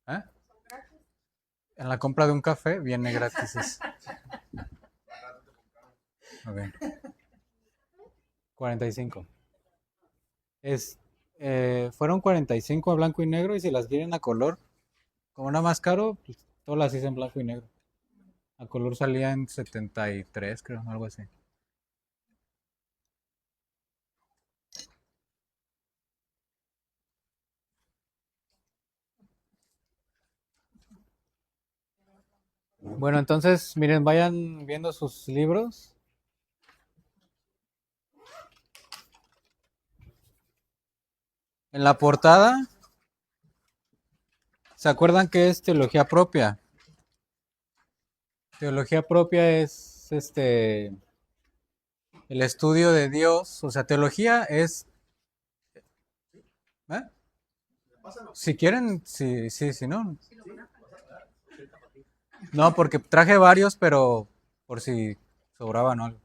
¿Eh? En la compra de un café viene gratis eso. Ok. 45. Es, fueron 45 a blanco y negro y si las quieren a color, como era más caro, pues todas las hice en blanco y negro. A color salía en 73, creo, algo así. Bueno, entonces, miren, vayan viendo sus libros. En la portada, ¿se acuerdan que es teología propia? Teología propia es el estudio de Dios, o sea, teología es, ¿eh? Si quieren, sí, sí, si no. No, porque traje varios, pero por si sobraban o algo.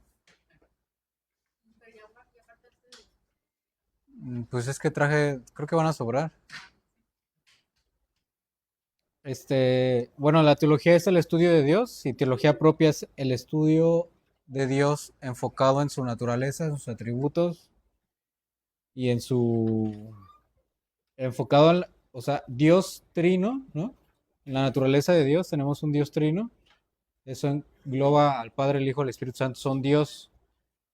Pues es que traje, creo que van a sobrar. Bueno, la teología es el estudio de Dios y teología propia es el estudio de Dios enfocado en su naturaleza, en sus atributos y en su enfocado o sea, Dios trino, ¿no? En la naturaleza de Dios tenemos un Dios trino. Eso engloba al Padre, el Hijo, el Espíritu Santo, son Dios.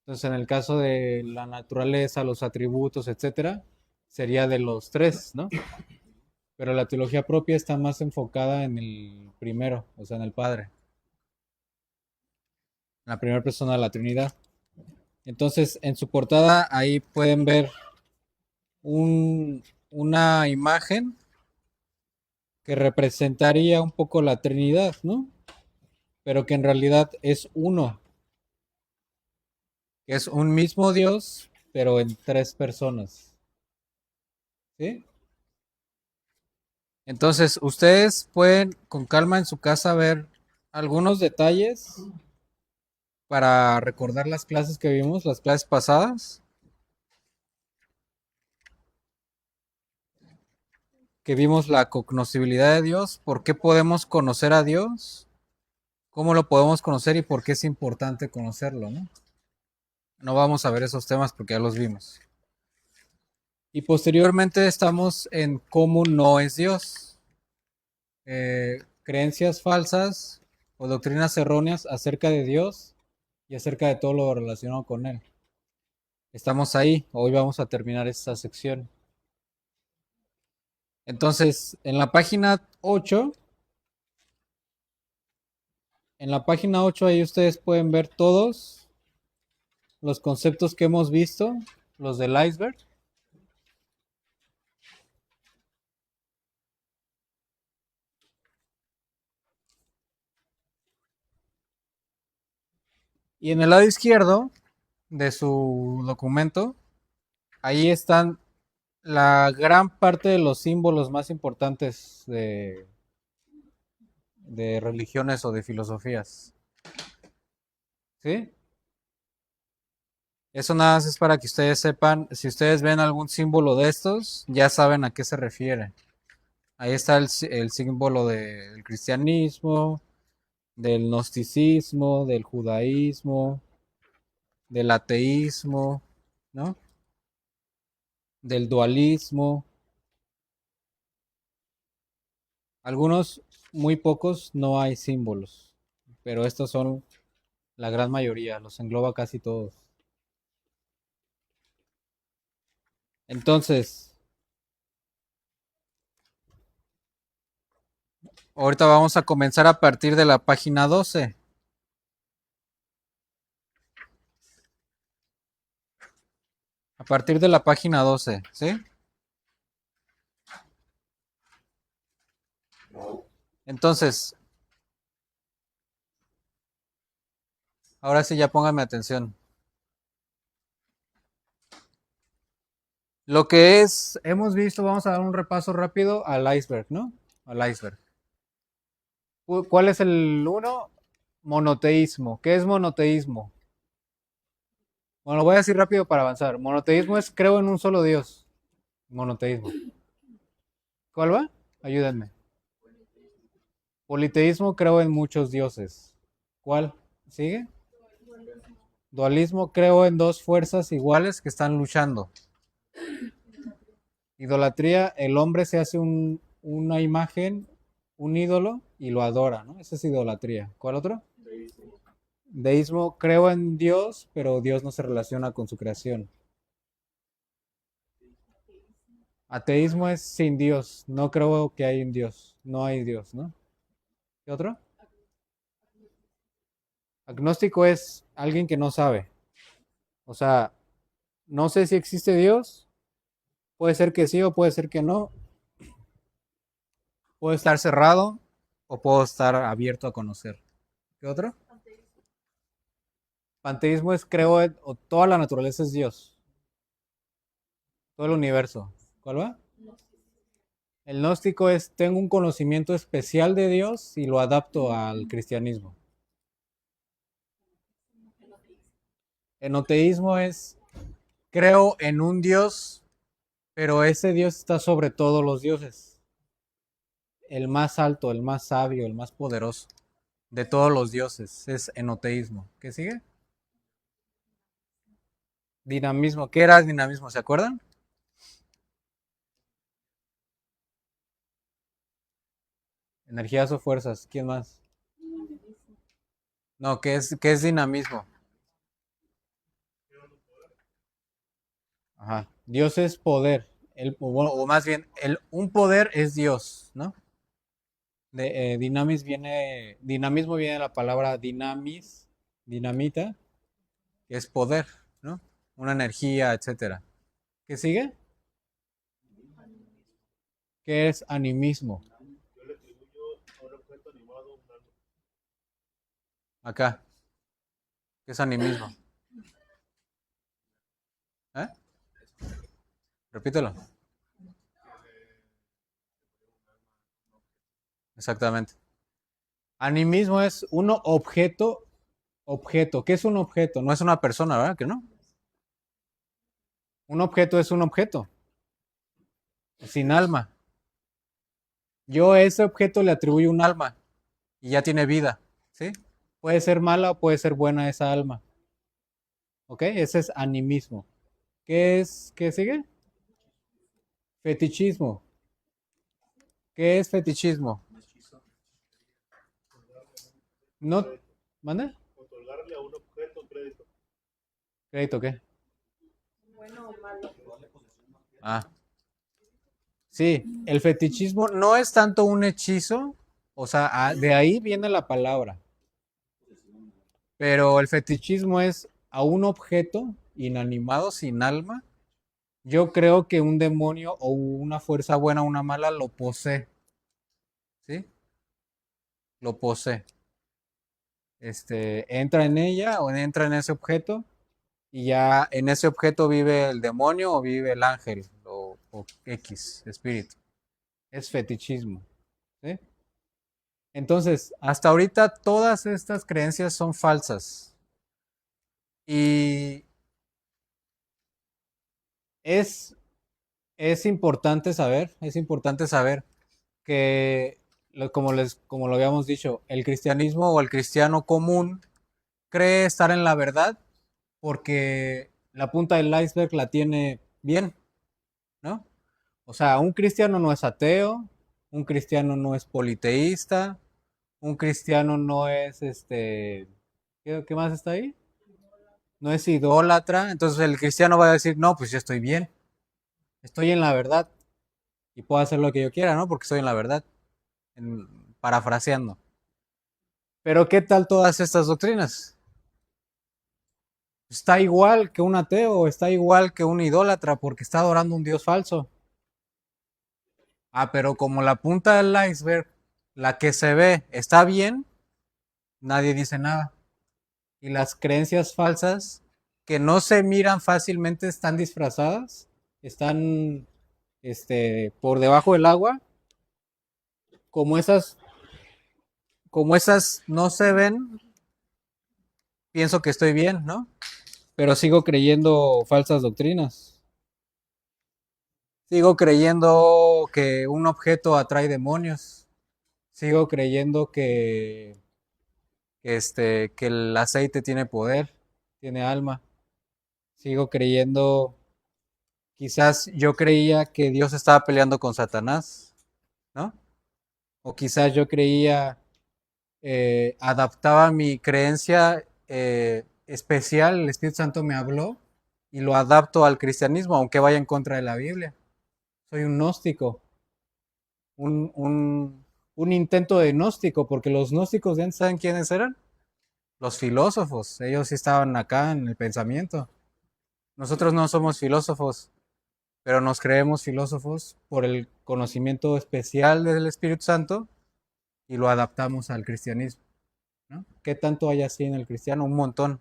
Entonces, en el caso de la naturaleza, los atributos, etcétera, sería de los tres, ¿no? Pero la teología propia está más enfocada en el primero, o sea, en el Padre, en la primera persona de la Trinidad. Entonces, en su portada ahí pueden ver una imagen que representaría un poco la Trinidad, ¿no? Pero que en realidad es uno, que es un mismo Dios, pero en tres personas, ¿sí? Entonces, ustedes pueden con calma en su casa ver algunos detalles para recordar las clases que vimos, las clases pasadas, que vimos la cognoscibilidad de Dios, por qué podemos conocer a Dios, cómo lo podemos conocer y por qué es importante conocerlo, ¿no? No vamos a ver esos temas porque ya los vimos. Y posteriormente estamos en cómo no es Dios. Creencias falsas o doctrinas erróneas acerca de Dios y acerca de todo lo relacionado con Él. Estamos ahí, hoy vamos a terminar esta sección. Entonces, en la página 8 ahí ustedes pueden ver todos los conceptos que hemos visto, los del iceberg. Y en el lado izquierdo de su documento, ahí están la gran parte de los símbolos más importantes de religiones o de filosofías. ¿Sí? Eso nada más es para que ustedes sepan, si ustedes ven algún símbolo de estos, ya saben a qué se refiere. Ahí está el símbolo del cristianismo, del gnosticismo, del judaísmo, del ateísmo, ¿no? Del dualismo. Algunos, muy pocos, no hay símbolos, pero estos son la gran mayoría, los engloba casi todos. Entonces, ahorita vamos a comenzar a partir de la página 12. A partir de la página 12, ¿sí? Entonces, ahora sí ya pónganme atención. Lo que hemos visto, vamos a dar un repaso rápido al iceberg, ¿no? Al iceberg. ¿Cuál es el uno? Monoteísmo. ¿Qué es monoteísmo? Bueno, lo voy a decir rápido para avanzar. Monoteísmo es creo en un solo Dios. Monoteísmo. ¿Cuál va? Ayúdenme. Politeísmo, creo en muchos dioses. ¿Cuál? ¿Sigue? Dualismo, creo en dos fuerzas iguales que están luchando. Idolatría, el hombre se hace una imagen, un ídolo y lo adora, ¿no? Esa es idolatría. ¿Cuál otro? Deísmo, creo en Dios, pero Dios no se relaciona con su creación. Ateísmo es sin Dios, no creo que hay un Dios, no hay Dios, ¿no? ¿Qué otro? Agnóstico es alguien que no sabe. O sea, no sé si existe Dios, puede ser que sí o puede ser que no. Puedo estar cerrado o puedo estar abierto a conocer. ¿Qué otro? Panteísmo es creo o toda la naturaleza es Dios, todo el universo. ¿Cuál va? El gnóstico es tengo un conocimiento especial de Dios y lo adapto al cristianismo. Enoteísmo es creo en un Dios, pero ese Dios está sobre todos los dioses. El más alto, el más sabio, el más poderoso de todos los dioses es enoteísmo. ¿Qué sigue? Dinamismo. ¿Qué era dinamismo? ¿Se acuerdan? Energías o fuerzas. ¿Quién más? No, qué es dinamismo? Ajá. Dios es poder. O más bien, un poder es Dios, ¿no? Dinamismo viene de la palabra dinamis, dinamita, que es poder, ¿no? Una energía, etcétera. ¿Qué sigue? ¿Qué es animismo? Acá. ¿Qué es animismo? ¿Eh? Repítelo. Exactamente. Animismo es un objeto. Objeto. ¿Qué es un objeto? No es una persona, ¿verdad? ¿Que no? Un objeto es un objeto. Sin alma. Yo a ese objeto le atribuyo un alma y ya tiene vida, ¿sí? Puede ser mala o puede ser buena esa alma, ¿ok? Ese es animismo. ¿Qué es? ¿Qué sigue? Fetichismo. ¿Qué es fetichismo? No, ¿manda? ¿Crédito qué? Ah, sí, el fetichismo no es tanto un hechizo, o sea, de ahí viene la palabra, pero el fetichismo es a un objeto inanimado, sin alma. Yo creo que un demonio o una fuerza buena o una mala lo posee, ¿sí? Lo posee. Entra en ella o entra en ese objeto y ya en ese objeto vive el demonio o vive el ángel o X, espíritu. Es fetichismo, ¿sí? Entonces, hasta ahorita todas estas creencias son falsas y es, es importante saber que, como lo habíamos dicho, el cristianismo o el cristiano común cree estar en la verdad porque la punta del iceberg la tiene bien, ¿no? O sea, un cristiano no es ateo, un cristiano no es politeísta, un cristiano no es ¿qué más está ahí? No es idólatra, entonces el cristiano va a decir, no, pues yo estoy bien, estoy en la verdad y puedo hacer lo que yo quiera, ¿no? Porque estoy en la verdad, parafraseando. Pero ¿qué tal todas estas doctrinas? Está igual que un ateo, está igual que un idólatra porque está adorando un dios falso. Ah, pero como la punta del iceberg, la que se ve, está bien, nadie dice nada. Y las creencias falsas que no se miran fácilmente están disfrazadas, están por debajo del agua, como esas, como esas no se ven, pienso que estoy bien, ¿no? Pero sigo creyendo falsas doctrinas. Sigo creyendo que un objeto atrae demonios. Sigo creyendo que el aceite tiene poder, tiene alma. Sigo creyendo, quizás yo creía que Dios estaba peleando con Satanás, ¿no? O quizás yo creía, adaptaba mi creencia especial, el Espíritu Santo me habló y lo adapto al cristianismo, aunque vaya en contra de la Biblia. Soy un gnóstico, un, un, un intento de gnóstico, porque los gnósticos ya saben quiénes eran. Los filósofos, ellos sí estaban acá en el pensamiento. Nosotros no somos filósofos, pero nos creemos filósofos por el conocimiento especial del Espíritu Santo y lo adaptamos al cristianismo, ¿no? ¿Qué tanto hay así en el cristiano? Un montón.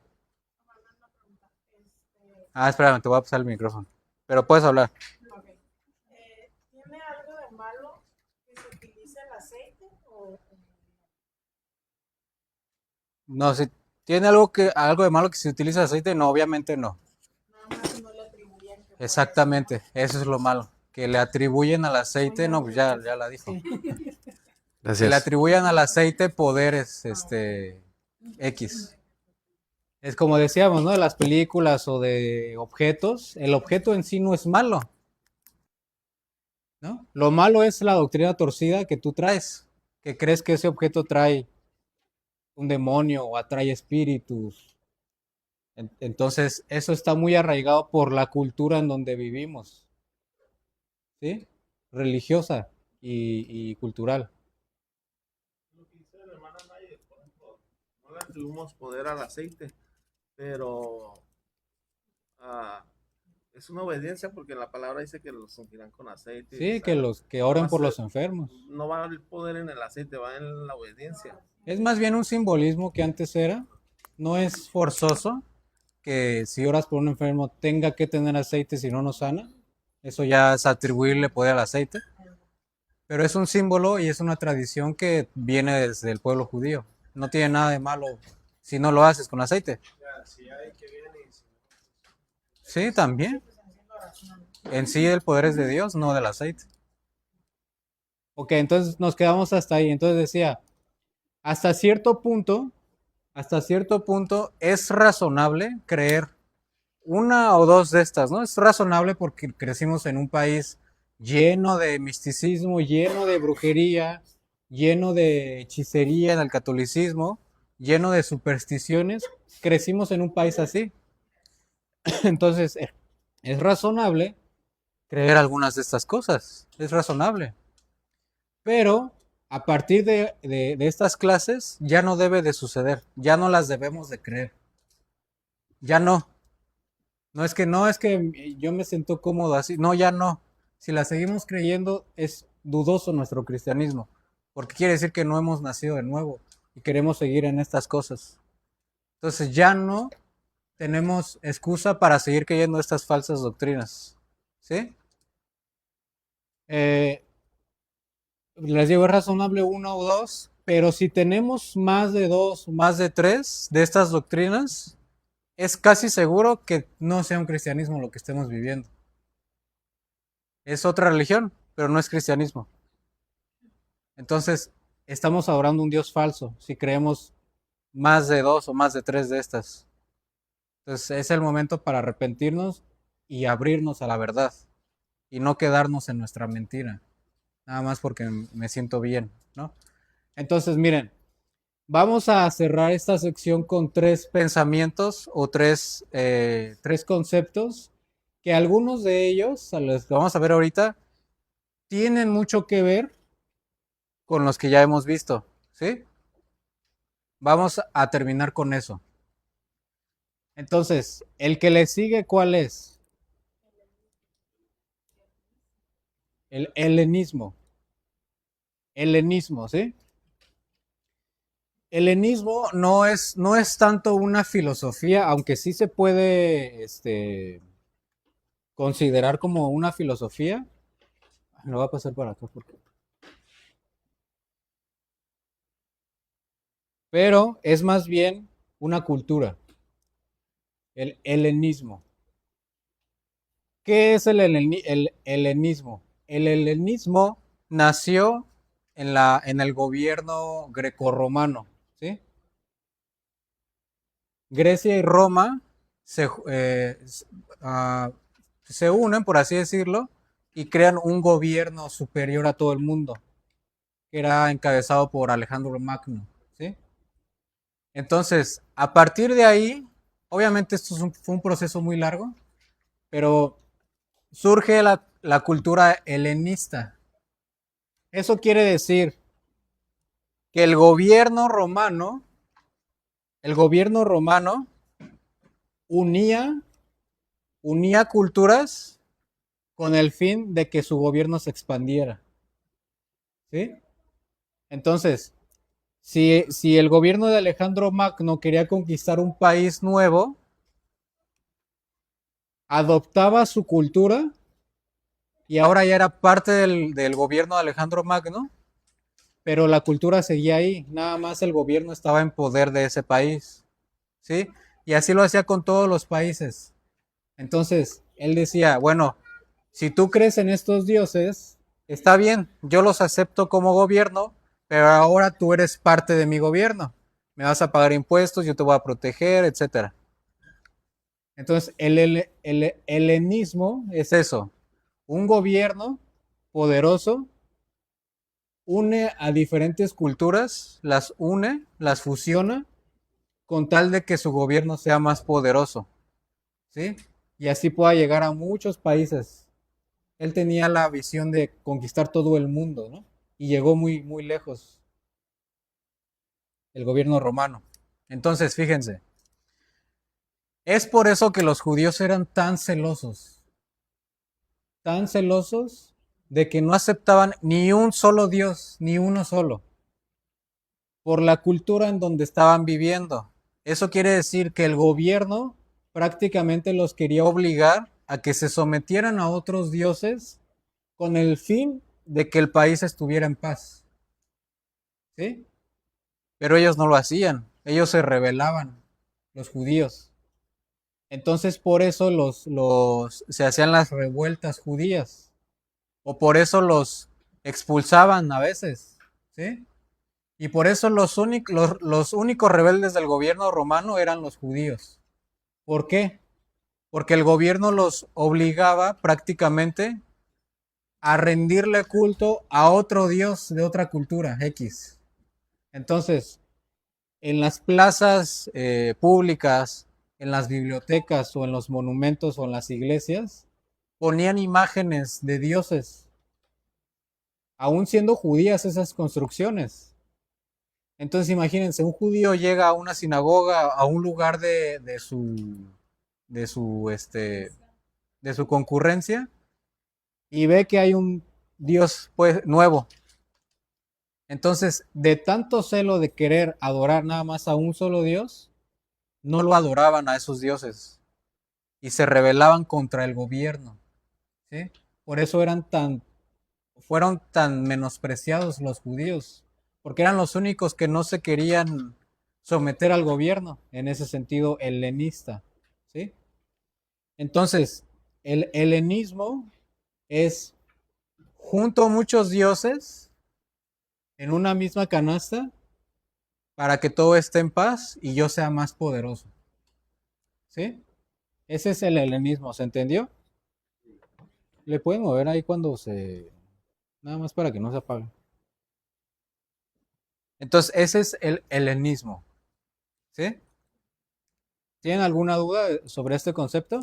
Ah, espérame, te voy a pasar el micrófono. Pero puedes hablar. Ok. ¿Tiene algo de malo que se utilice el aceite? No, si tiene algo de malo que se utiliza aceite, no, obviamente no. Nada más no le atribuyen que Exactamente, eso es lo malo. Que le atribuyen al aceite, no, pues ya la dijo. Sí. Que le Gracias. atribuyan al aceite poderes, X. Es como decíamos, ¿no? De las películas o de objetos, el objeto en sí no es malo, ¿no? Lo malo es la doctrina torcida que tú traes, que crees que ese objeto trae un demonio o atrae espíritus. Entonces, eso está muy arraigado por la cultura en donde vivimos, ¿sí? Religiosa y cultural. Lo que dice la hermana Naye, por ejemplo, no le atribuimos poder al aceite, pero ah, es una obediencia porque la palabra dice que los ungirán con aceite. Sí, O que sea, los que oren por nomás, los enfermos. no va el poder en el aceite, va en la obediencia. Es más bien un simbolismo que antes era. No es forzoso que si oras por un enfermo tenga que tener aceite si no nos sana. Eso ya es atribuirle poder al aceite. Pero es un símbolo y es una tradición que viene desde el pueblo judío. No tiene nada de malo si no lo haces con aceite. Sí, también. En sí el poder es de Dios, no del aceite. Ok, entonces nos quedamos hasta ahí. Entonces decía, hasta cierto punto, hasta cierto punto es razonable creer una o dos de estas, ¿no? Es razonable porque crecimos en un país lleno de misticismo, lleno de brujería, lleno de hechicería en el catolicismo, lleno de supersticiones. Crecimos en un país así. Entonces, es razonable creer algunas de estas cosas. Es razonable. Pero a partir de estas clases ya no debe de suceder. Ya no las debemos de creer. Ya no. No es que yo me siento cómodo así. No, ya no. Si la seguimos creyendo, es dudoso nuestro cristianismo. Porque quiere decir que no hemos nacido de nuevo y queremos seguir en estas cosas. Entonces ya no tenemos excusa para seguir creyendo estas falsas doctrinas. ¿Sí? Eh, Les digo, es razonable uno o dos, pero si tenemos más de dos, más de tres de estas doctrinas, es casi seguro que no sea un cristianismo lo que estemos viviendo. Es otra religión, pero no es cristianismo. Entonces, estamos adorando un Dios falso si creemos más de dos o más de tres de estas. Entonces, es el momento para arrepentirnos y abrirnos a la verdad y no quedarnos en nuestra mentira, nada más porque me siento bien, ¿no? Entonces, miren, vamos a cerrar esta sección con tres pensamientos o tres conceptos que algunos de ellos, a los que vamos a ver ahorita, tienen mucho que ver con los que ya hemos visto, ¿sí? Vamos a terminar con eso. Entonces, el que le sigue, ¿cuál es? El helenismo. Helenismo, ¿sí? Helenismo no es tanto una filosofía, aunque sí se puede considerar como una filosofía. Lo voy a pasar para acá porque. Pero es más bien una cultura, el helenismo. ¿Qué es el helenismo? el helenismo nació en el gobierno grecorromano, ¿sí? Grecia y Roma ah, se unen, por así decirlo, y crean un gobierno superior a todo el mundo, que era encabezado por Alejandro Magno, ¿sí? Entonces, a partir de ahí, obviamente esto fue un proceso muy largo, pero surge la cultura helenista. Eso quiere decir que el gobierno romano unía, unía culturas con el fin de que su gobierno se expandiera, ¿sí? Entonces, si el gobierno de Alejandro Magno quería conquistar un país nuevo, adoptaba su cultura y ahora ya era parte del gobierno de Alejandro Magno, pero la cultura seguía ahí, nada más el gobierno estaba en poder de ese país, ¿sí? Y así lo hacía con todos los países. Entonces, él decía, bueno, si tú crees en estos dioses, está bien, yo los acepto como gobierno, pero ahora tú eres parte de mi gobierno. Me vas a pagar impuestos, yo te voy a proteger, etcétera. Entonces, el helenismo es eso, un gobierno poderoso une a diferentes culturas, las une, las fusiona, con tal de que su gobierno sea más poderoso, ¿sí? Y así pueda llegar a muchos países. Él tenía la visión de conquistar todo el mundo, ¿no? Y llegó muy, muy lejos el gobierno romano. Entonces, fíjense, es por eso que los judíos eran tan celosos de que no aceptaban ni un solo Dios, ni uno solo, por la cultura en donde estaban viviendo. Eso quiere decir que el gobierno prácticamente los quería obligar a que se sometieran a otros dioses con el fin de que el país estuviera en paz. ¿Sí? Pero ellos no lo hacían, ellos se rebelaban, los judíos. Entonces por eso se hacían las revueltas judías, o por eso los expulsaban a veces, ¿sí? Y por eso los únicos rebeldes del gobierno romano eran los judíos. ¿Por qué? Porque el gobierno los obligaba prácticamente a rendirle culto a otro dios de otra cultura, X. Entonces, en las plazas públicas, en las bibliotecas o en los monumentos o en las iglesias, ponían imágenes de dioses, aún siendo judías esas construcciones. Entonces imagínense, un judío llega a una sinagoga, a un lugar de su, de su concurrencia y ve que hay un Dios pues nuevo. Entonces, de tanto celo de querer adorar nada más a un solo Dios, no lo adoraban a esos dioses y se rebelaban contra el gobierno, ¿sí? Por eso fueron tan menospreciados los judíos, porque eran los únicos que no se querían someter al gobierno, en ese sentido helenista, ¿sí? Entonces, el helenismo es junto muchos dioses en una misma canasta para que todo esté en paz y yo sea más poderoso, ¿sí? Ese es el helenismo, ¿se entendió? Le pueden mover ahí cuando se... Nada más para que no se apague. Entonces, ese es el helenismo, ¿sí? ¿Tienen alguna duda sobre este concepto?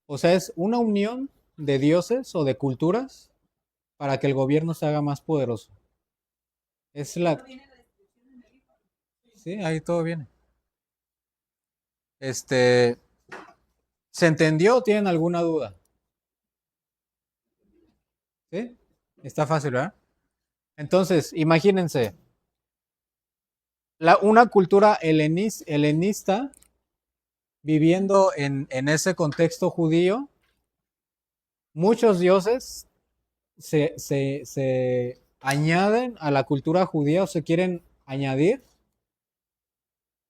O sea, es una unión de dioses o de culturas para que el gobierno se haga más poderoso. Es la... Sí, ahí todo viene. ¿Se entendió o tienen alguna duda? ¿Sí? Está fácil, ¿verdad? Entonces, imagínense, una cultura helenista viviendo en ese contexto judío, muchos dioses se añaden a la cultura judía o se quieren añadir.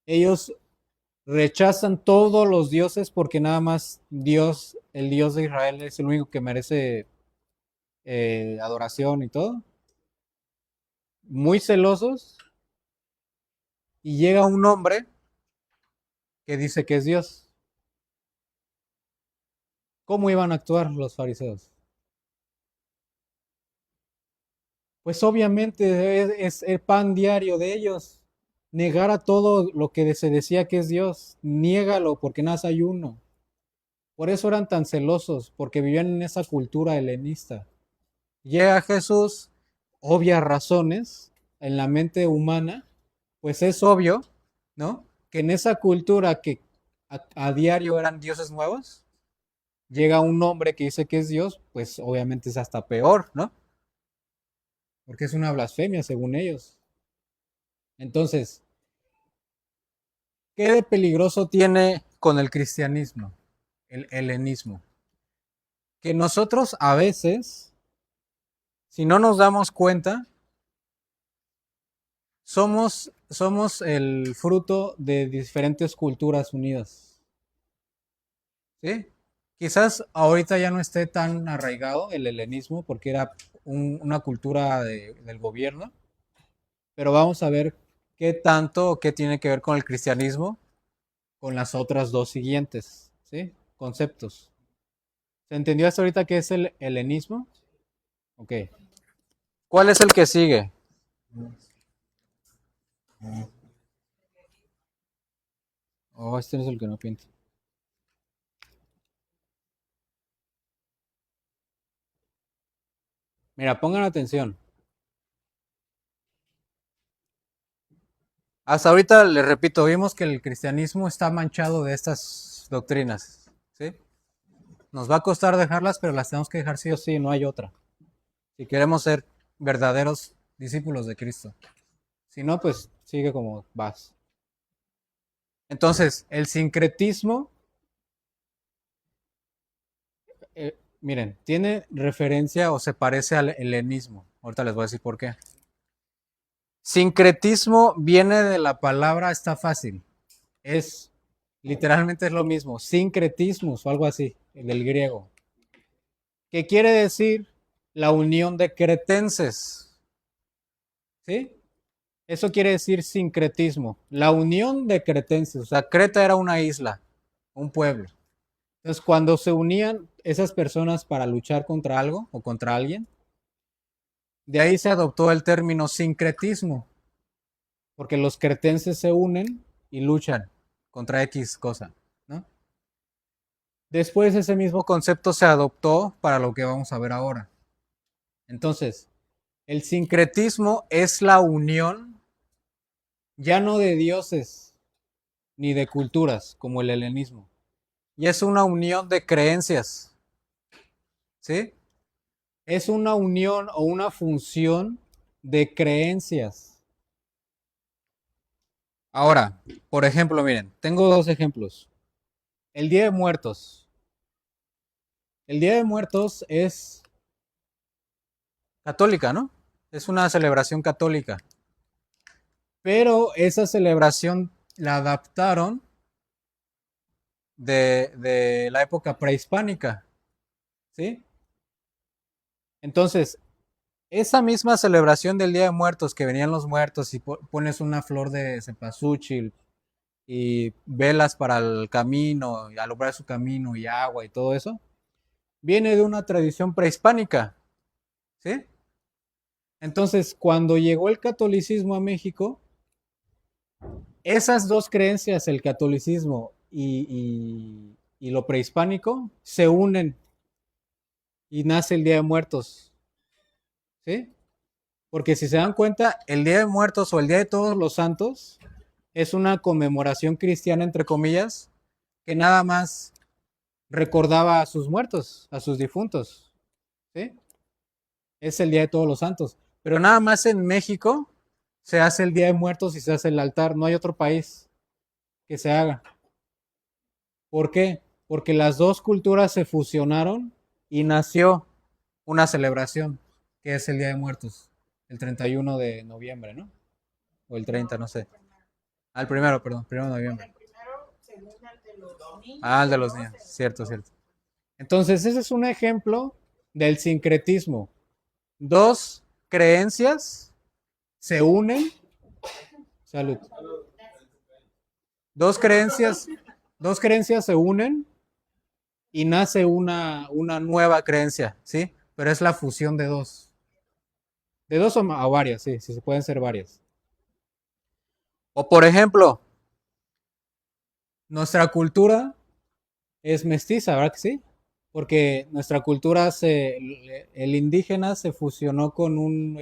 Ellos rechazan todos los dioses porque nada más Dios, el Dios de Israel, es el único que merece adoración y todo. Muy celosos. Y llega un hombre que dice que es Dios. ¿Cómo iban a actuar los fariseos? Pues obviamente es el pan diario de ellos. Negar a todo lo que se decía que es Dios. Niégalo porque nada más hay uno. Por eso eran tan celosos, porque vivían en esa cultura helenista. Llega Jesús, obvias razones, en la mente humana, pues es obvio, ¿no? Que en esa cultura que a diario eran dioses nuevos, llega un hombre que dice que es Dios, pues obviamente es hasta peor, ¿no? Porque es una blasfemia según ellos. Entonces, ¿qué de peligroso tiene con el cristianismo, el helenismo? Que nosotros a veces, si no nos damos cuenta, somos el fruto de diferentes culturas unidas. ¿Sí? Quizás ahorita ya no esté tan arraigado el helenismo porque era una cultura del gobierno, pero vamos a ver qué tanto o qué tiene que ver con el cristianismo con las otras dos siguientes, ¿sí? Conceptos. ¿Se entendió hasta ahorita qué es el helenismo? Ok. ¿Cuál es el que sigue? Oh, este no es el que no pinta. Mira, pongan atención. Hasta ahorita, les repito, vimos que el cristianismo está manchado de estas doctrinas, ¿sí? Nos va a costar dejarlas, pero las tenemos que dejar sí o sí, no hay otra. Si queremos ser verdaderos discípulos de Cristo. Si no, pues sigue como vas. Entonces, el sincretismo, miren, tiene referencia o se parece al helenismo. Ahorita les voy a decir por qué. Sincretismo viene de la palabra, está fácil. Es literalmente es lo mismo, sincretismus o algo así, del griego. ¿Qué quiere decir? La unión de cretenses. ¿Sí? Eso quiere decir sincretismo, la unión de cretenses. O sea, Creta era una isla, un pueblo. Entonces, cuando se unían esas personas para luchar contra algo o contra alguien, de ahí se adoptó el término sincretismo, porque los cretenses se unen y luchan contra X cosa, ¿no? Después ese mismo concepto se adoptó para lo que vamos a ver ahora. Entonces, el sincretismo es la unión ya no de dioses ni de culturas como el helenismo, y es una unión de creencias, ¿sí? Es una unión o una función de creencias. Ahora, por ejemplo, miren, tengo dos ejemplos. El Día de Muertos. El Día de Muertos es católica, ¿no? Es una celebración católica. Pero esa celebración la adaptaron de la época prehispánica, ¿sí? Entonces, esa misma celebración del Día de Muertos, que venían los muertos y pones una flor de cempasúchil y velas para el camino, y alumbrar su camino y agua y todo eso, viene de una tradición prehispánica, ¿sí? Entonces, cuando llegó el catolicismo a México, esas dos creencias, el catolicismo y lo prehispánico, se unen y nace el Día de Muertos, ¿sí? Porque si se dan cuenta, el Día de Muertos o el Día de Todos los Santos es una conmemoración cristiana, entre comillas, que nada más recordaba a sus muertos, a sus difuntos, ¿sí? Es el Día de Todos los Santos. Pero nada más en México se hace el Día de Muertos y se hace el altar. No hay otro país que se haga. ¿Por qué? Porque las dos culturas se fusionaron y nació una celebración, que es el Día de Muertos, el 31 de noviembre, ¿no? O el 30, no sé. Al primero, perdón, primero de El noviembre. primero Ah, el de los niños. Cierto, cierto. Entonces, ese es un ejemplo del sincretismo. Dos creencias se unen. Salud. Dos creencias, dos creencias se unen y nace una nueva creencia, ¿sí? Pero es la fusión de dos. De dos o varias, sí, sí, pueden ser varias. O por ejemplo, nuestra cultura es mestiza, ¿verdad que sí? Porque nuestra cultura el indígena se fusionó con un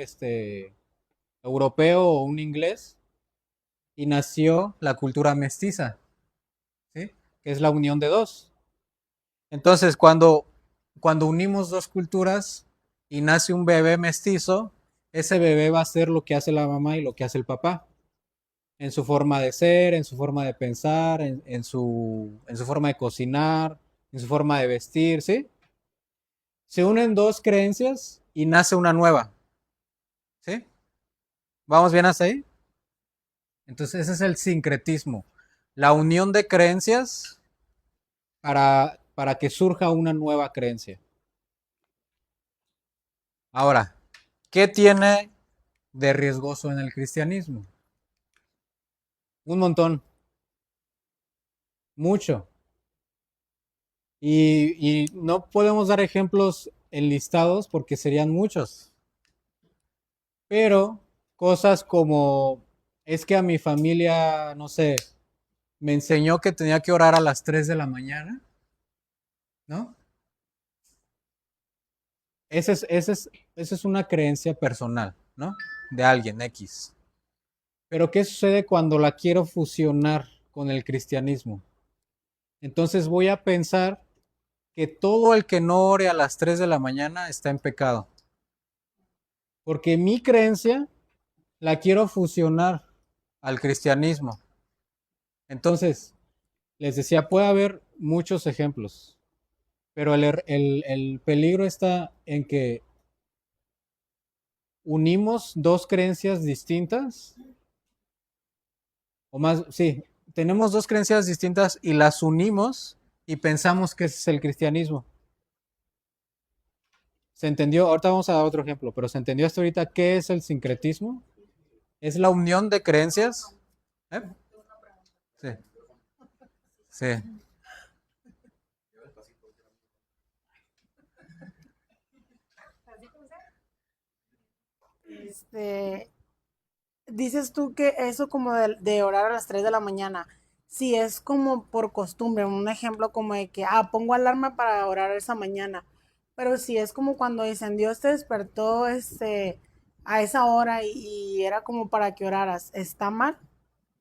europeo o un inglés y nació la cultura mestiza, ¿sí? Que es la unión de dos. Entonces, cuando unimos dos culturas y nace un bebé mestizo, ese bebé va a hacer lo que hace la mamá y lo que hace el papá. En su forma de ser, en su forma de pensar, en su forma de cocinar, en su forma de vestir, ¿sí? Se unen dos creencias y nace una nueva, ¿sí? ¿Vamos bien hasta ahí? Entonces ese es el sincretismo, la unión de creencias para que surja una nueva creencia. Ahora, ¿qué tiene de riesgoso en el cristianismo? Un montón, mucho. Y no podemos dar ejemplos enlistados porque serían muchos. Pero cosas como, es que a mi familia, no sé, me enseñó que tenía que orar a las 3 de la mañana, ¿no? Esa es una creencia personal, ¿no? De alguien X. Pero ¿qué sucede cuando la quiero fusionar con el cristianismo? Entonces voy a pensar que todo el que no ore a las 3 de la mañana está en pecado. Porque mi creencia la quiero fusionar al cristianismo. Entonces, les decía, puede haber muchos ejemplos, pero el peligro está en que unimos dos creencias distintas, o más, sí, tenemos dos creencias distintas y las unimos y pensamos que ese es el cristianismo. ¿Se entendió? Ahorita vamos a dar otro ejemplo, pero ¿se entendió hasta ahorita qué es el sincretismo? ¿Es la unión de creencias? ¿Eh? Sí, sí. Este, dices tú que eso como de orar a las 3 de la mañana, si es como por costumbre, un ejemplo como de que, pongo alarma para orar esa mañana, pero si es como cuando dicen, Dios te despertó a esa hora y era como para que oraras, ¿está mal?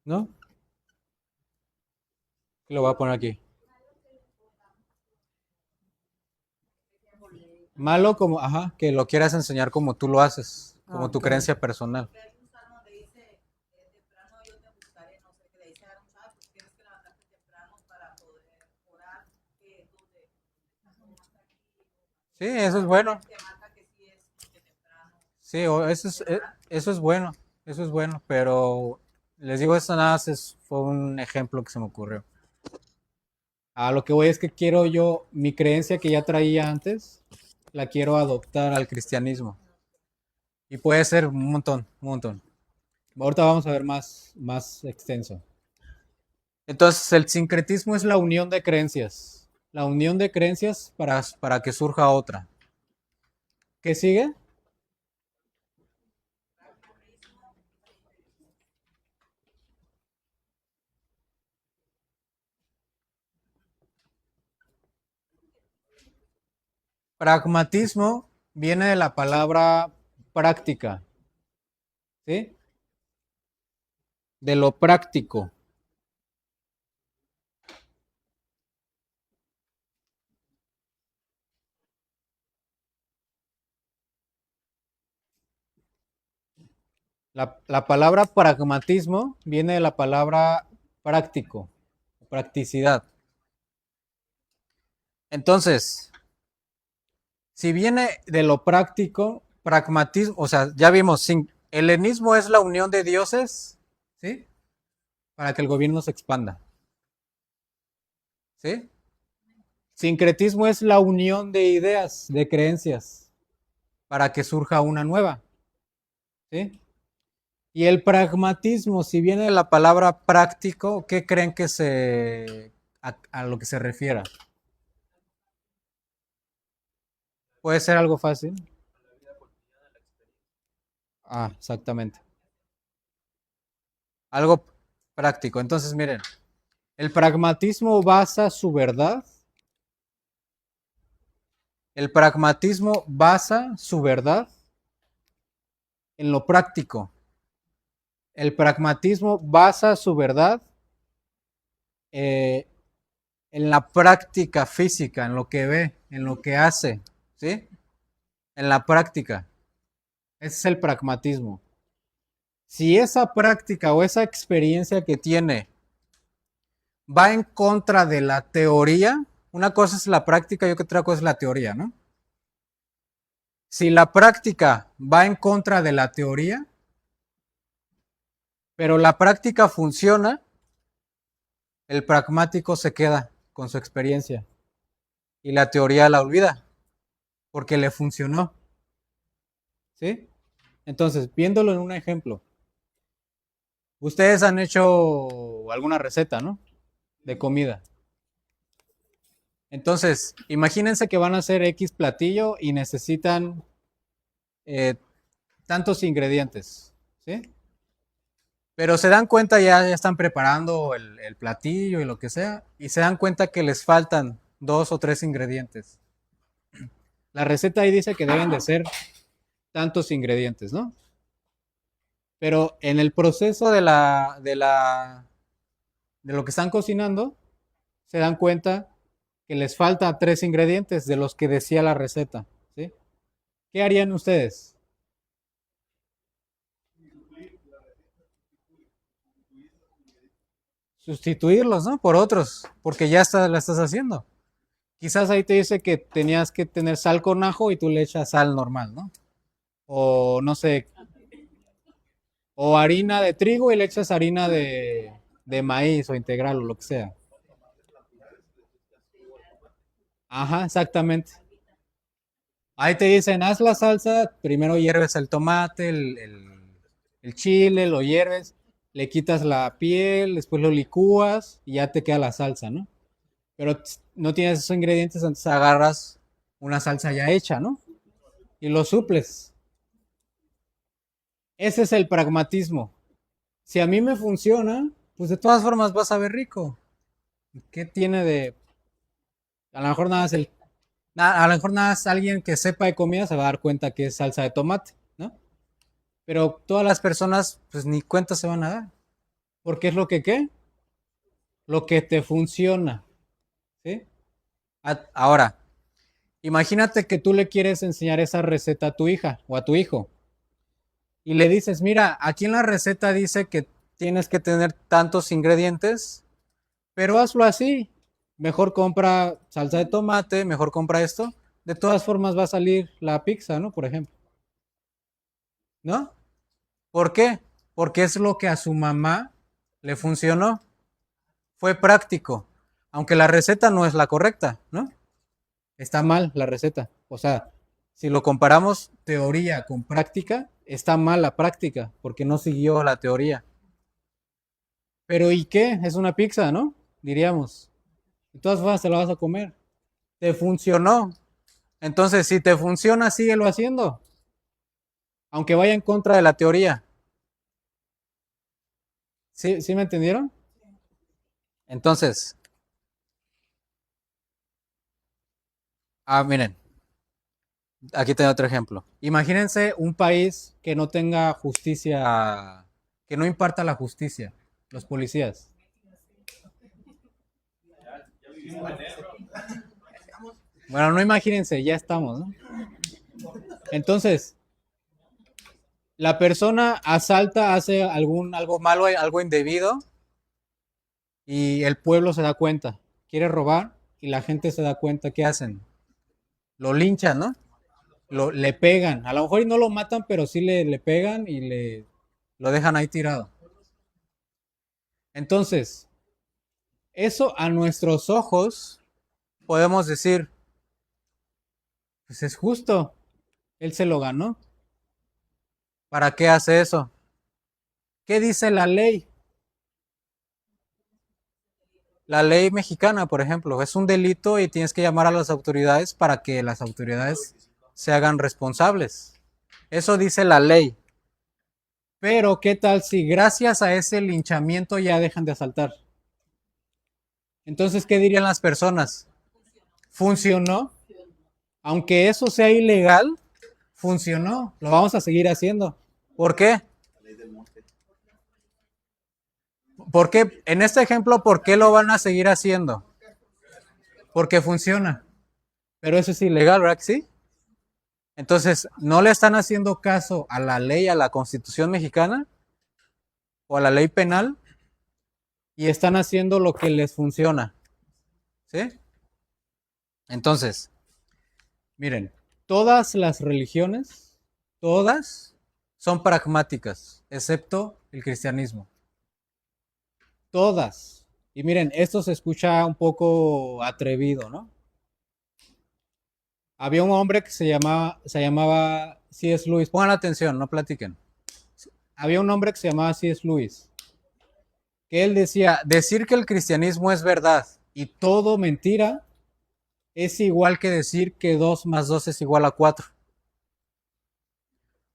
¿No? Lo voy a poner aquí. Malo como, ajá, que lo quieras enseñar como tú lo haces, como tu Ok. creencia personal. Sí, eso es bueno. Sí, eso es bueno, eso es bueno, pero les digo, esto nada más fue un ejemplo que se me ocurrió. A lo que voy es que quiero yo, mi creencia que ya traía antes, la quiero adoptar al cristianismo. Y puede ser un montón, un montón. Ahorita vamos a ver más extenso. Entonces, el sincretismo es la unión de creencias. La unión de creencias para que surja otra. ¿Qué sigue? Pragmatismo viene de la palabra práctica, ¿sí? De lo práctico. La palabra pragmatismo viene de la palabra práctico, practicidad. Entonces, si viene de lo práctico, pragmatismo, o sea, ya vimos, helenismo es la unión de dioses, ¿sí? Para que el gobierno se expanda. ¿Sí? Sincretismo es la unión de ideas, de creencias, para que surja una nueva. ¿Sí? Y el pragmatismo, si viene de la palabra práctico, ¿qué creen que a lo que se refiera? Puede ser algo fácil. Ah, exactamente. Algo práctico. Entonces, miren, el pragmatismo basa su verdad. El pragmatismo basa su verdad en lo práctico. El pragmatismo basa su verdad eh, en la práctica física, en lo que ve, en lo que hace, ¿sí? En la práctica. Ese es el pragmatismo. Si esa práctica o esa experiencia que tiene va en contra de la teoría, una cosa es la práctica y otra cosa es la teoría, ¿no? Si la práctica va en contra de la teoría, pero la práctica funciona, el pragmático se queda con su experiencia y la teoría la olvida porque le funcionó, ¿sí? Entonces, viéndolo en un ejemplo, ustedes han hecho alguna receta, ¿no? De comida. Entonces, imagínense que van a hacer X platillo y necesitan eh, tantos ingredientes, ¿sí? Pero se dan cuenta, ya están preparando el platillo y lo que sea, y se dan cuenta que les faltan 2 o 3 ingredientes. La receta ahí dice que deben de ser tantos ingredientes, ¿no? Pero en el proceso de lo que están cocinando, se dan cuenta que les falta 3 ingredientes de los que decía la receta, ¿sí? ¿Qué harían ustedes? Sustituirlos, ¿no? Por otros, porque ya la estás haciendo. Quizás ahí te dice que tenías que tener sal con ajo y tú le echas sal normal, ¿no? O no sé, o harina de trigo y le echas harina de maíz o integral o lo que sea. Ajá, exactamente. Ahí te dicen, haz la salsa, primero hierves el tomate, el chile, lo hierves, le quitas la piel, después lo licúas y ya te queda la salsa, ¿no? Pero no tienes esos ingredientes, entonces agarras una salsa ya hecha, ¿no? Y lo suples. Ese es el pragmatismo. Si a mí me funciona, pues de todas formas vas a ver rico. ¿Qué tiene de...? A lo mejor nada es a lo mejor nada es alguien que sepa de comida se va a dar cuenta que es salsa de tomate, ¿no? Pero todas las personas, pues ni cuenta se van a dar. Porque es lo que, ¿qué? Lo que te funciona, ¿sí? Ahora, imagínate que tú le quieres enseñar esa receta a tu hija o a tu hijo. Y le dices, mira, aquí en la receta dice que tienes que tener tantos ingredientes, pero hazlo así. Mejor compra salsa de tomate, mejor compra esto. De todas formas va a salir la pizza, ¿no? Por ejemplo. ¿No? ¿Por qué? Porque es lo que a su mamá le funcionó. Fue práctico. Aunque la receta no es la correcta, ¿no? Está mal la receta. O sea, si lo comparamos teoría con práctica, está mal la práctica, porque no siguió la teoría. Pero ¿y qué? Es una pizza, ¿no? Diríamos. De todas formas te la vas a comer. Te funcionó. Entonces, si te funciona, síguelo haciendo. Aunque vaya en contra de la teoría. ¿Sí me entendieron? Entonces, miren, aquí tengo otro ejemplo. Imagínense un país que no tenga justicia, que no imparta la justicia, los policías. Bueno, no imagínense, ya estamos, ¿no? Entonces, la persona asalta, hace algo malo, algo indebido, y el pueblo se da cuenta. Quiere robar y la gente se da cuenta. ¿Qué hacen? Lo linchan, ¿no? Le pegan. A lo mejor y no lo matan, pero sí le pegan y lo dejan ahí tirado. Entonces, Eso a nuestros ojos podemos decir, pues es justo, él se lo ganó. ¿Para qué hace eso? ¿Qué dice la ley? La ley mexicana, por ejemplo, es un delito y tienes que llamar a las autoridades para que las autoridades se hagan responsables. Eso dice la ley. Pero, ¿qué tal si gracias a ese linchamiento ya dejan de asaltar? Entonces, ¿qué dirían las personas? ¿Funcionó? Aunque eso sea ilegal, funcionó. Lo vamos a seguir haciendo. ¿Por qué? ¿Por qué? En este ejemplo, ¿por qué lo van a seguir haciendo? Porque funciona. Pero eso es ilegal, ¿verdad que sí? Entonces, ¿no le están haciendo caso a la ley, a la Constitución mexicana o a la ley penal? Y están haciendo lo que les funciona. ¿Sí? Entonces, miren, todas las religiones, todas son pragmáticas, excepto el cristianismo. Todas. Y miren, esto se escucha un poco atrevido, ¿no? Había un hombre que se llamaba C.S. Lewis. Pongan atención, no platiquen. Había un hombre que se llamaba C.S. Lewis, que él decía, decir que el cristianismo es verdad y todo mentira es igual que decir que 2 más 2 es igual a 4.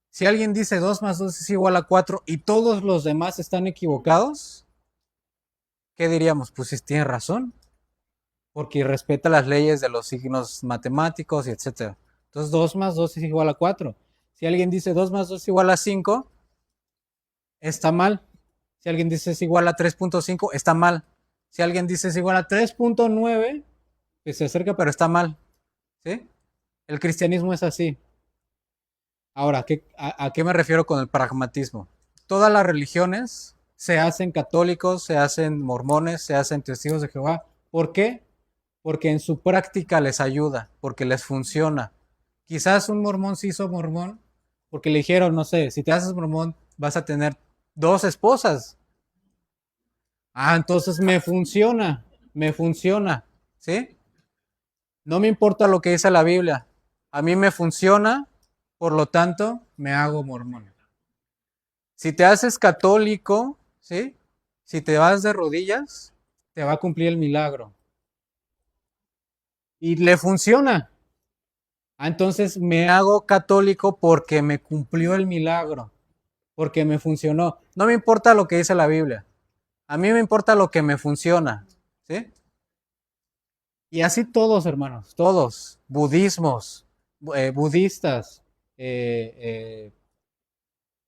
Si alguien dice 2 más 2 es igual a 4 y todos los demás están equivocados, ¿qué diríamos? Pues sí, tiene razón, porque respeta las leyes de los signos matemáticos y etcétera. Entonces 2 más 2 es igual a 4. Si alguien dice 2 más 2 es igual a 5, está mal. Si alguien dice es igual a 3.5, está mal. Si alguien dice es igual a 3.9, pues se acerca, pero está mal. ¿Sí? El cristianismo es así. Ahora, ¿a qué me refiero con el pragmatismo? Todas las religiones se hacen católicos, se hacen mormones, se hacen testigos de Jehová. ¿Por qué? Porque en su práctica les ayuda, porque les funciona. Quizás un mormón se hizo mormón porque le dijeron, no sé, si te haces mormón vas a tener 2 esposas. Ah, entonces me funciona, ¿sí? No me importa lo que dice la Biblia. A mí me funciona, por lo tanto, me hago mormón. Si te haces católico, ¿sí? Si te vas de rodillas, te va a cumplir el milagro. Y le funciona. Ah, entonces me hago católico porque me cumplió el milagro, porque me funcionó. No me importa lo que dice la Biblia. A mí me importa lo que me funciona, ¿sí? Y así todos, hermanos, todos, budistas, eh, eh,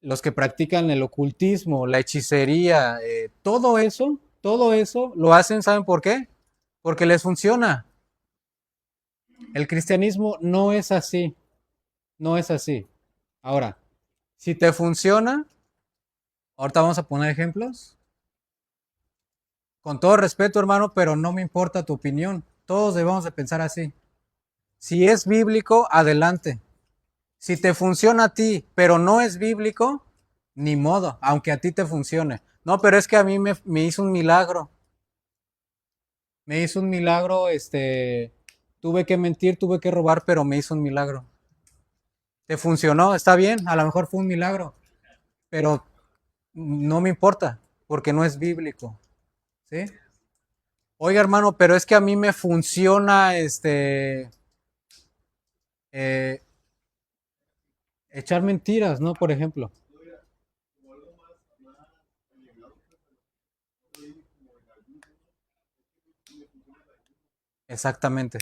los que practican el ocultismo, la hechicería, todo eso lo hacen, ¿saben por qué? Porque les funciona. El cristianismo no es así, no es así. Ahora, si te funciona, ahorita vamos a poner ejemplos. Con todo respeto, hermano, pero no me importa tu opinión. Todos debemos de pensar así. Si es bíblico, adelante. Si te funciona a ti, pero no es bíblico, ni modo, aunque a ti te funcione. No, pero es que a mí me hizo un milagro. Me hizo un milagro, tuve que mentir, tuve que robar, pero me hizo un milagro. Te funcionó, está bien, a lo mejor fue un milagro, pero no me importa, porque no es bíblico. ¿Sí? Oiga, hermano, pero es que a mí me funciona, eh, echar mentiras, ¿no? Por ejemplo. Exactamente.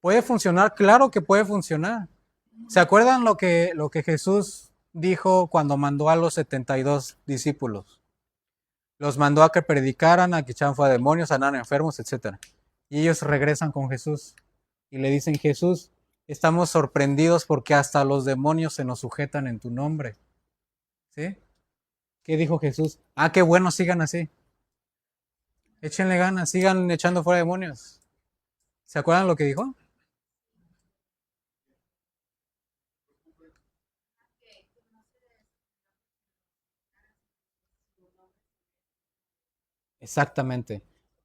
¿Puede funcionar? Claro que puede funcionar. ¿Se acuerdan lo que Jesús dijo cuando mandó a los 72 discípulos? Los mandó a que predicaran, a que echaran fuera demonios, sanaran enfermos, etcétera. Y ellos regresan con Jesús y le dicen, Jesús, estamos sorprendidos porque hasta los demonios se nos sujetan en tu nombre. ¿Sí? ¿Qué dijo Jesús? Ah, qué bueno, sigan así. Échenle ganas, sigan echando fuera demonios. ¿Se acuerdan lo que dijo? Exactamente.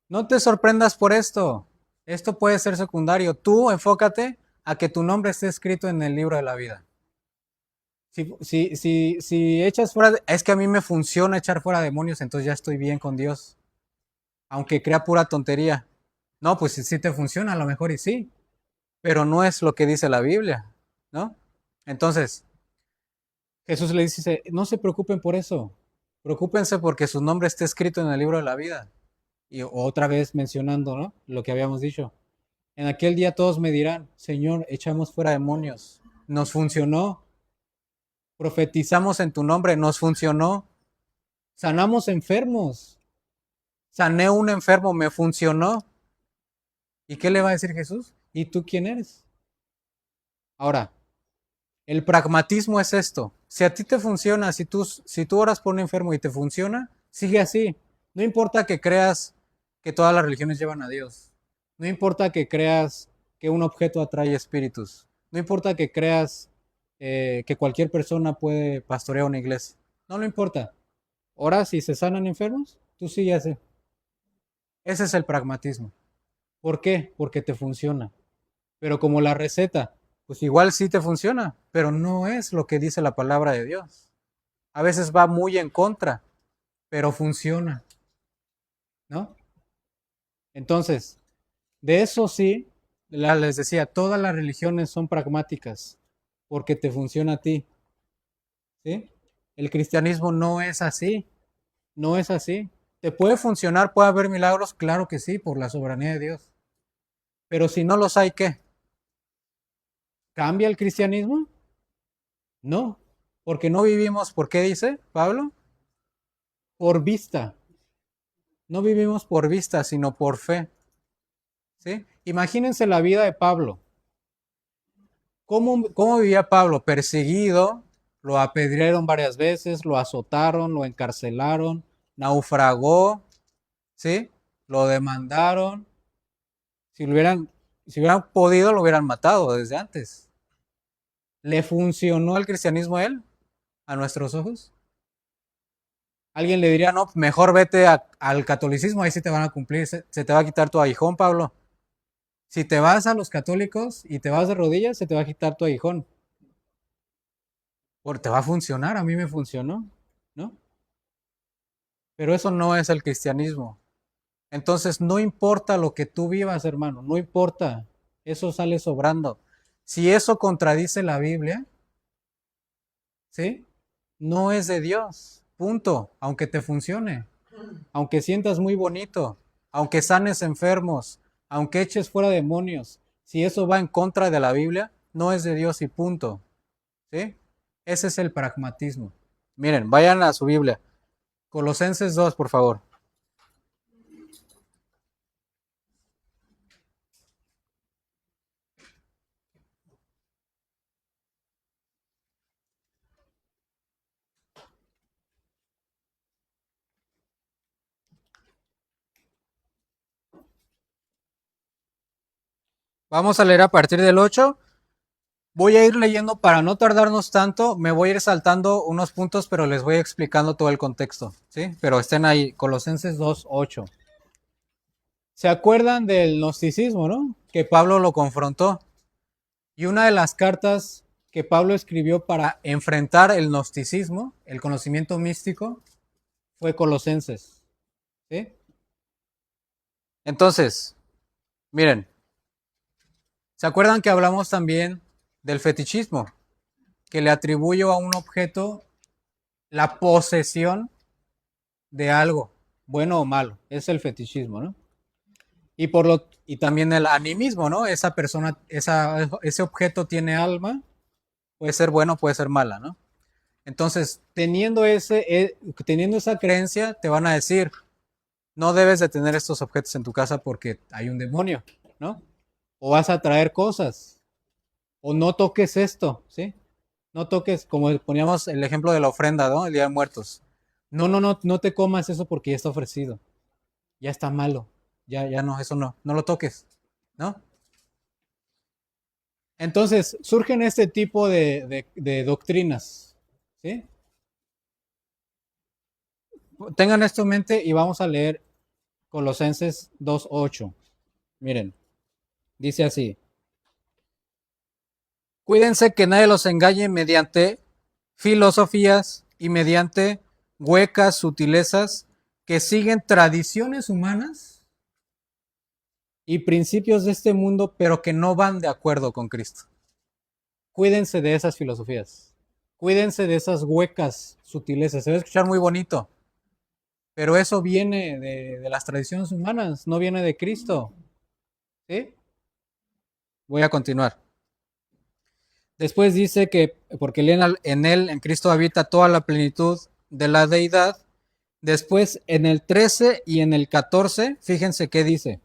No te sorprendas por esto. Esto puede ser secundario. Tú enfócate a que tu nombre esté escrito en el libro de la vida. Si echas fuera, es que a mí me funciona echar fuera demonios, entonces ya estoy bien con Dios. Aunque crea pura tontería. No, pues si te funciona, a lo mejor y sí. Pero no es lo que dice la Biblia, ¿no? Entonces, Jesús le dice, no se preocupen por eso. Preocúpense porque su nombre esté escrito en el libro de la vida. Y otra vez mencionando, ¿no? Lo que habíamos dicho. En aquel día todos me dirán, Señor, echamos fuera demonios. Nos funcionó. Profetizamos en tu nombre. Nos funcionó. Sanamos enfermos. Sané un enfermo. Me funcionó. ¿Y qué le va a decir Jesús? ¿Y tú quién eres? Ahora, el pragmatismo es esto. Si a ti te funciona, si tú oras por un enfermo y te funciona, sigue así. No importa que creas que todas las religiones llevan a Dios. No importa que creas que un objeto atrae espíritus. No importa que creas que cualquier persona puede pastorear una iglesia. No le importa. Oras y se sanan enfermos, tú sigue así. Ese es el pragmatismo. ¿Por qué? Porque te funciona. Pero como la receta, pues igual sí te funciona, pero no es lo que dice la palabra de Dios. A veces va muy en contra, pero funciona, ¿no? Entonces, de eso sí, les decía, todas las religiones son pragmáticas, porque te funciona a ti, ¿sí? El cristianismo no es así, no es así. ¿Te puede funcionar? ¿Puede haber milagros? Claro que sí, por la soberanía de Dios. Pero si no los hay, ¿qué? ¿Cambia el cristianismo? No, porque no vivimos, ¿por qué dice Pablo? Por vista. No vivimos por vista, sino por fe. ¿Sí? Imagínense la vida de Pablo. ¿Cómo vivía Pablo? Perseguido, lo apedrearon varias veces, lo azotaron, lo encarcelaron, naufragó, ¿sí? Lo demandaron. Si hubieran podido, lo hubieran matado desde antes. ¿Le funcionó el cristianismo a él? ¿A nuestros ojos? Alguien le diría, no, mejor vete al catolicismo, ahí sí te van a cumplir, se te va a quitar tu aguijón, Pablo. Si te vas a los católicos y te vas de rodillas, se te va a quitar tu aguijón. Porque te va a funcionar, a mí me funcionó, ¿no? Pero eso no es el cristianismo. Entonces, no importa lo que tú vivas, hermano, no importa, eso sale sobrando. Si eso contradice la Biblia, ¿sí? No es de Dios, punto, aunque te funcione. Aunque sientas muy bonito, aunque sanes enfermos, aunque eches fuera demonios, si eso va en contra de la Biblia, no es de Dios y punto. ¿Sí? Ese es el pragmatismo. Miren, vayan a su Biblia. Colosenses 2, por favor. Vamos a leer a partir del 8. Voy a ir leyendo para no tardarnos tanto. Me voy a ir saltando unos puntos, pero les voy explicando todo el contexto. ¿Sí? Pero estén ahí. Colosenses 2, 8. ¿Se acuerdan del gnosticismo, no? Que Pablo lo confrontó. Y una de las cartas que Pablo escribió para enfrentar el gnosticismo, el conocimiento místico, fue Colosenses. ¿Sí? Entonces, miren, ¿se acuerdan que hablamos también del fetichismo? Que le atribuyo a un objeto la posesión de algo, bueno o malo. Es el fetichismo, ¿no? Y también el animismo, ¿no? Esa persona, ese objeto tiene alma, puede ser bueno, puede ser mala, ¿no? Entonces, teniendo esa creencia, te van a decir, no debes de tener estos objetos en tu casa porque hay un demonio, ¿no? O vas a traer cosas, o no toques esto, ¿sí? No toques, como poníamos el ejemplo de la ofrenda, ¿no? El Día de Muertos. No, no, no, no te comas eso porque ya está ofrecido. Ya está malo. Ya no, eso no. No lo toques, ¿no? Entonces, surgen este tipo de doctrinas, ¿sí? Tengan esto en mente y vamos a leer Colosenses 2:8. Miren, dice así. Cuídense que nadie los engañe mediante filosofías y mediante huecas sutilezas que siguen tradiciones humanas y principios de este mundo, pero que no van de acuerdo con Cristo. Cuídense de esas filosofías. Cuídense de esas huecas sutilezas. Se va a escuchar muy bonito, pero eso viene de las tradiciones humanas, no viene de Cristo. ¿Sí? Voy a continuar. Después dice que porque en él, en Cristo, habita toda la plenitud de la deidad. Después, en el 13 y en el 14, fíjense qué dice.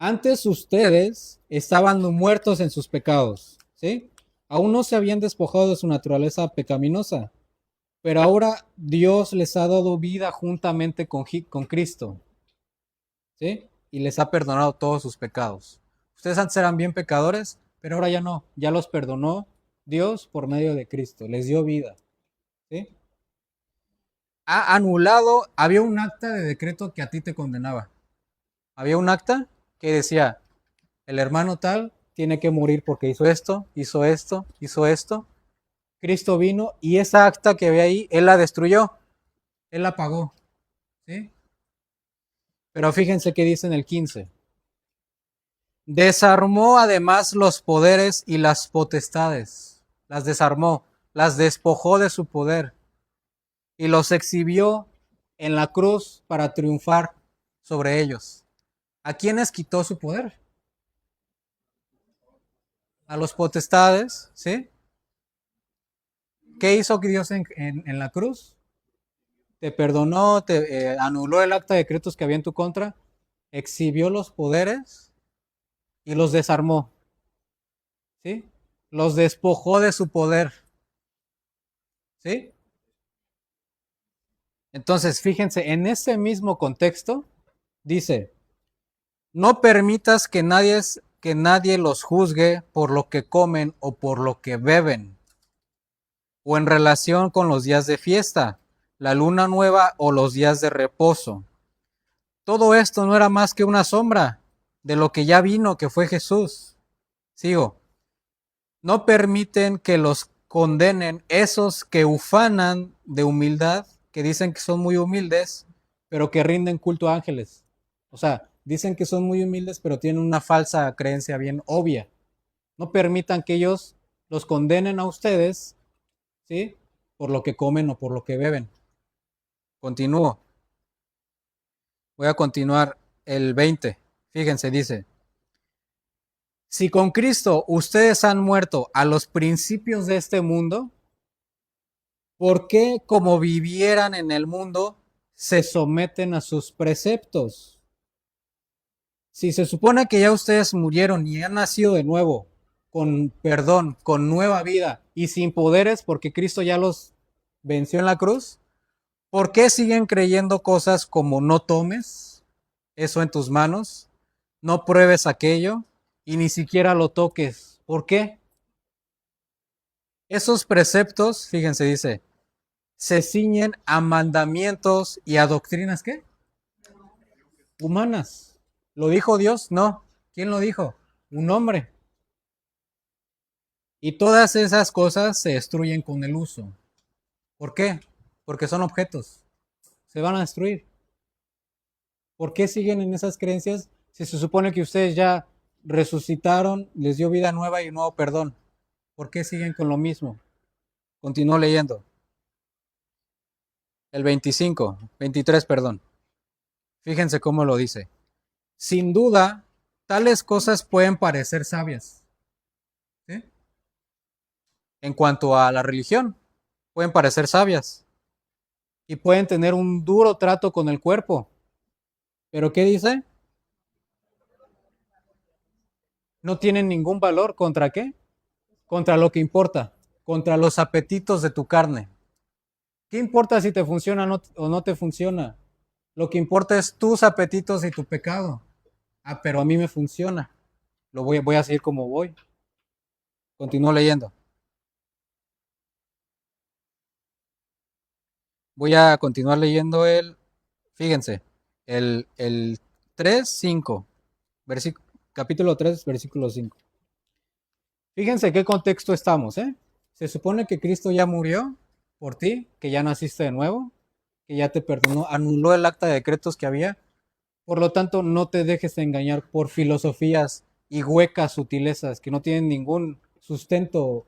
Antes ustedes estaban muertos en sus pecados, ¿sí? Aún no se habían despojado de su naturaleza pecaminosa, pero ahora Dios les ha dado vida juntamente con Cristo, ¿sí? Y les ha perdonado todos sus pecados. Ustedes antes eran bien pecadores, pero ahora ya no, ya los perdonó Dios por medio de Cristo, les dio vida, ¿sí? Ha anulado, había un acta de decreto que a ti te condenaba. Había un acta que decía, el hermano tal tiene que morir porque hizo esto, hizo esto, hizo esto. Cristo vino y esa acta que había ahí, Él la destruyó, Él la pagó, ¿sí? Pero fíjense qué dice en el 15. Desarmó además los poderes y las potestades. Las desarmó, las despojó de su poder y los exhibió en la cruz para triunfar sobre ellos. ¿A quiénes quitó su poder? A los potestades, ¿sí? ¿Qué hizo Dios en la cruz? Te perdonó, te anuló el acta de decretos que había en tu contra, exhibió los poderes y los desarmó, ¿sí? Los despojó de su poder, ¿sí? Entonces, fíjense, en ese mismo contexto, dice, no permitas que nadie los juzgue por lo que comen o por lo que beben, o en relación con los días de fiesta, la luna nueva o los días de reposo. Todo esto no era más que una sombra de lo que ya vino, que fue Jesús. Sigo. No permiten que los condenen esos que ufanan de humildad, que dicen que son muy humildes, pero que rinden culto a ángeles. O sea, dicen que son muy humildes, pero tienen una falsa creencia bien obvia. No permitan que ellos los condenen a ustedes, ¿sí? Por lo que comen o por lo que beben. Continúo. Voy a continuar el 20. Fíjense, dice. Si con Cristo ustedes han muerto a los principios de este mundo, ¿por qué como vivieran en el mundo se someten a sus preceptos? Si se supone que ya ustedes murieron y han nacido de nuevo, con perdón, con nueva vida y sin poderes porque Cristo ya los venció en la cruz, ¿por qué siguen creyendo cosas como no tomes eso en tus manos, no pruebes aquello y ni siquiera lo toques? ¿Por qué? Esos preceptos, fíjense, dice, se ciñen a mandamientos y a doctrinas, ¿qué? Humanas. ¿Lo dijo Dios? No. ¿Quién lo dijo? Un hombre. Y todas esas cosas se destruyen con el uso. ¿Por qué? Porque son objetos. Se van a destruir. ¿Por qué siguen en esas creencias si se supone que ustedes ya resucitaron, les dio vida nueva y nuevo perdón? ¿Por qué siguen con lo mismo? Continúo leyendo. El 23, perdón. Fíjense cómo lo dice. Sin duda, tales cosas pueden parecer sabias, ¿sí? En cuanto a la religión, pueden parecer sabias y pueden tener un duro trato con el cuerpo. ¿Pero qué dice? No tienen ningún valor. ¿Contra qué? Contra lo que importa, contra los apetitos de tu carne. ¿Qué importa si te funciona o no te funciona? Lo que importa es tus apetitos y tu pecado. Ah, pero a mí me funciona. Voy a seguir como voy. Continúo leyendo. Voy a continuar leyendo fíjense, el 3, 5. Capítulo 3, versículo 5. Fíjense qué contexto estamos, ¿eh? Se supone que Cristo ya murió por ti, que ya naciste de nuevo, que ya te perdonó, anuló el acta de decretos que había. Por lo tanto, no te dejes engañar por filosofías y huecas sutilezas que no tienen ningún sustento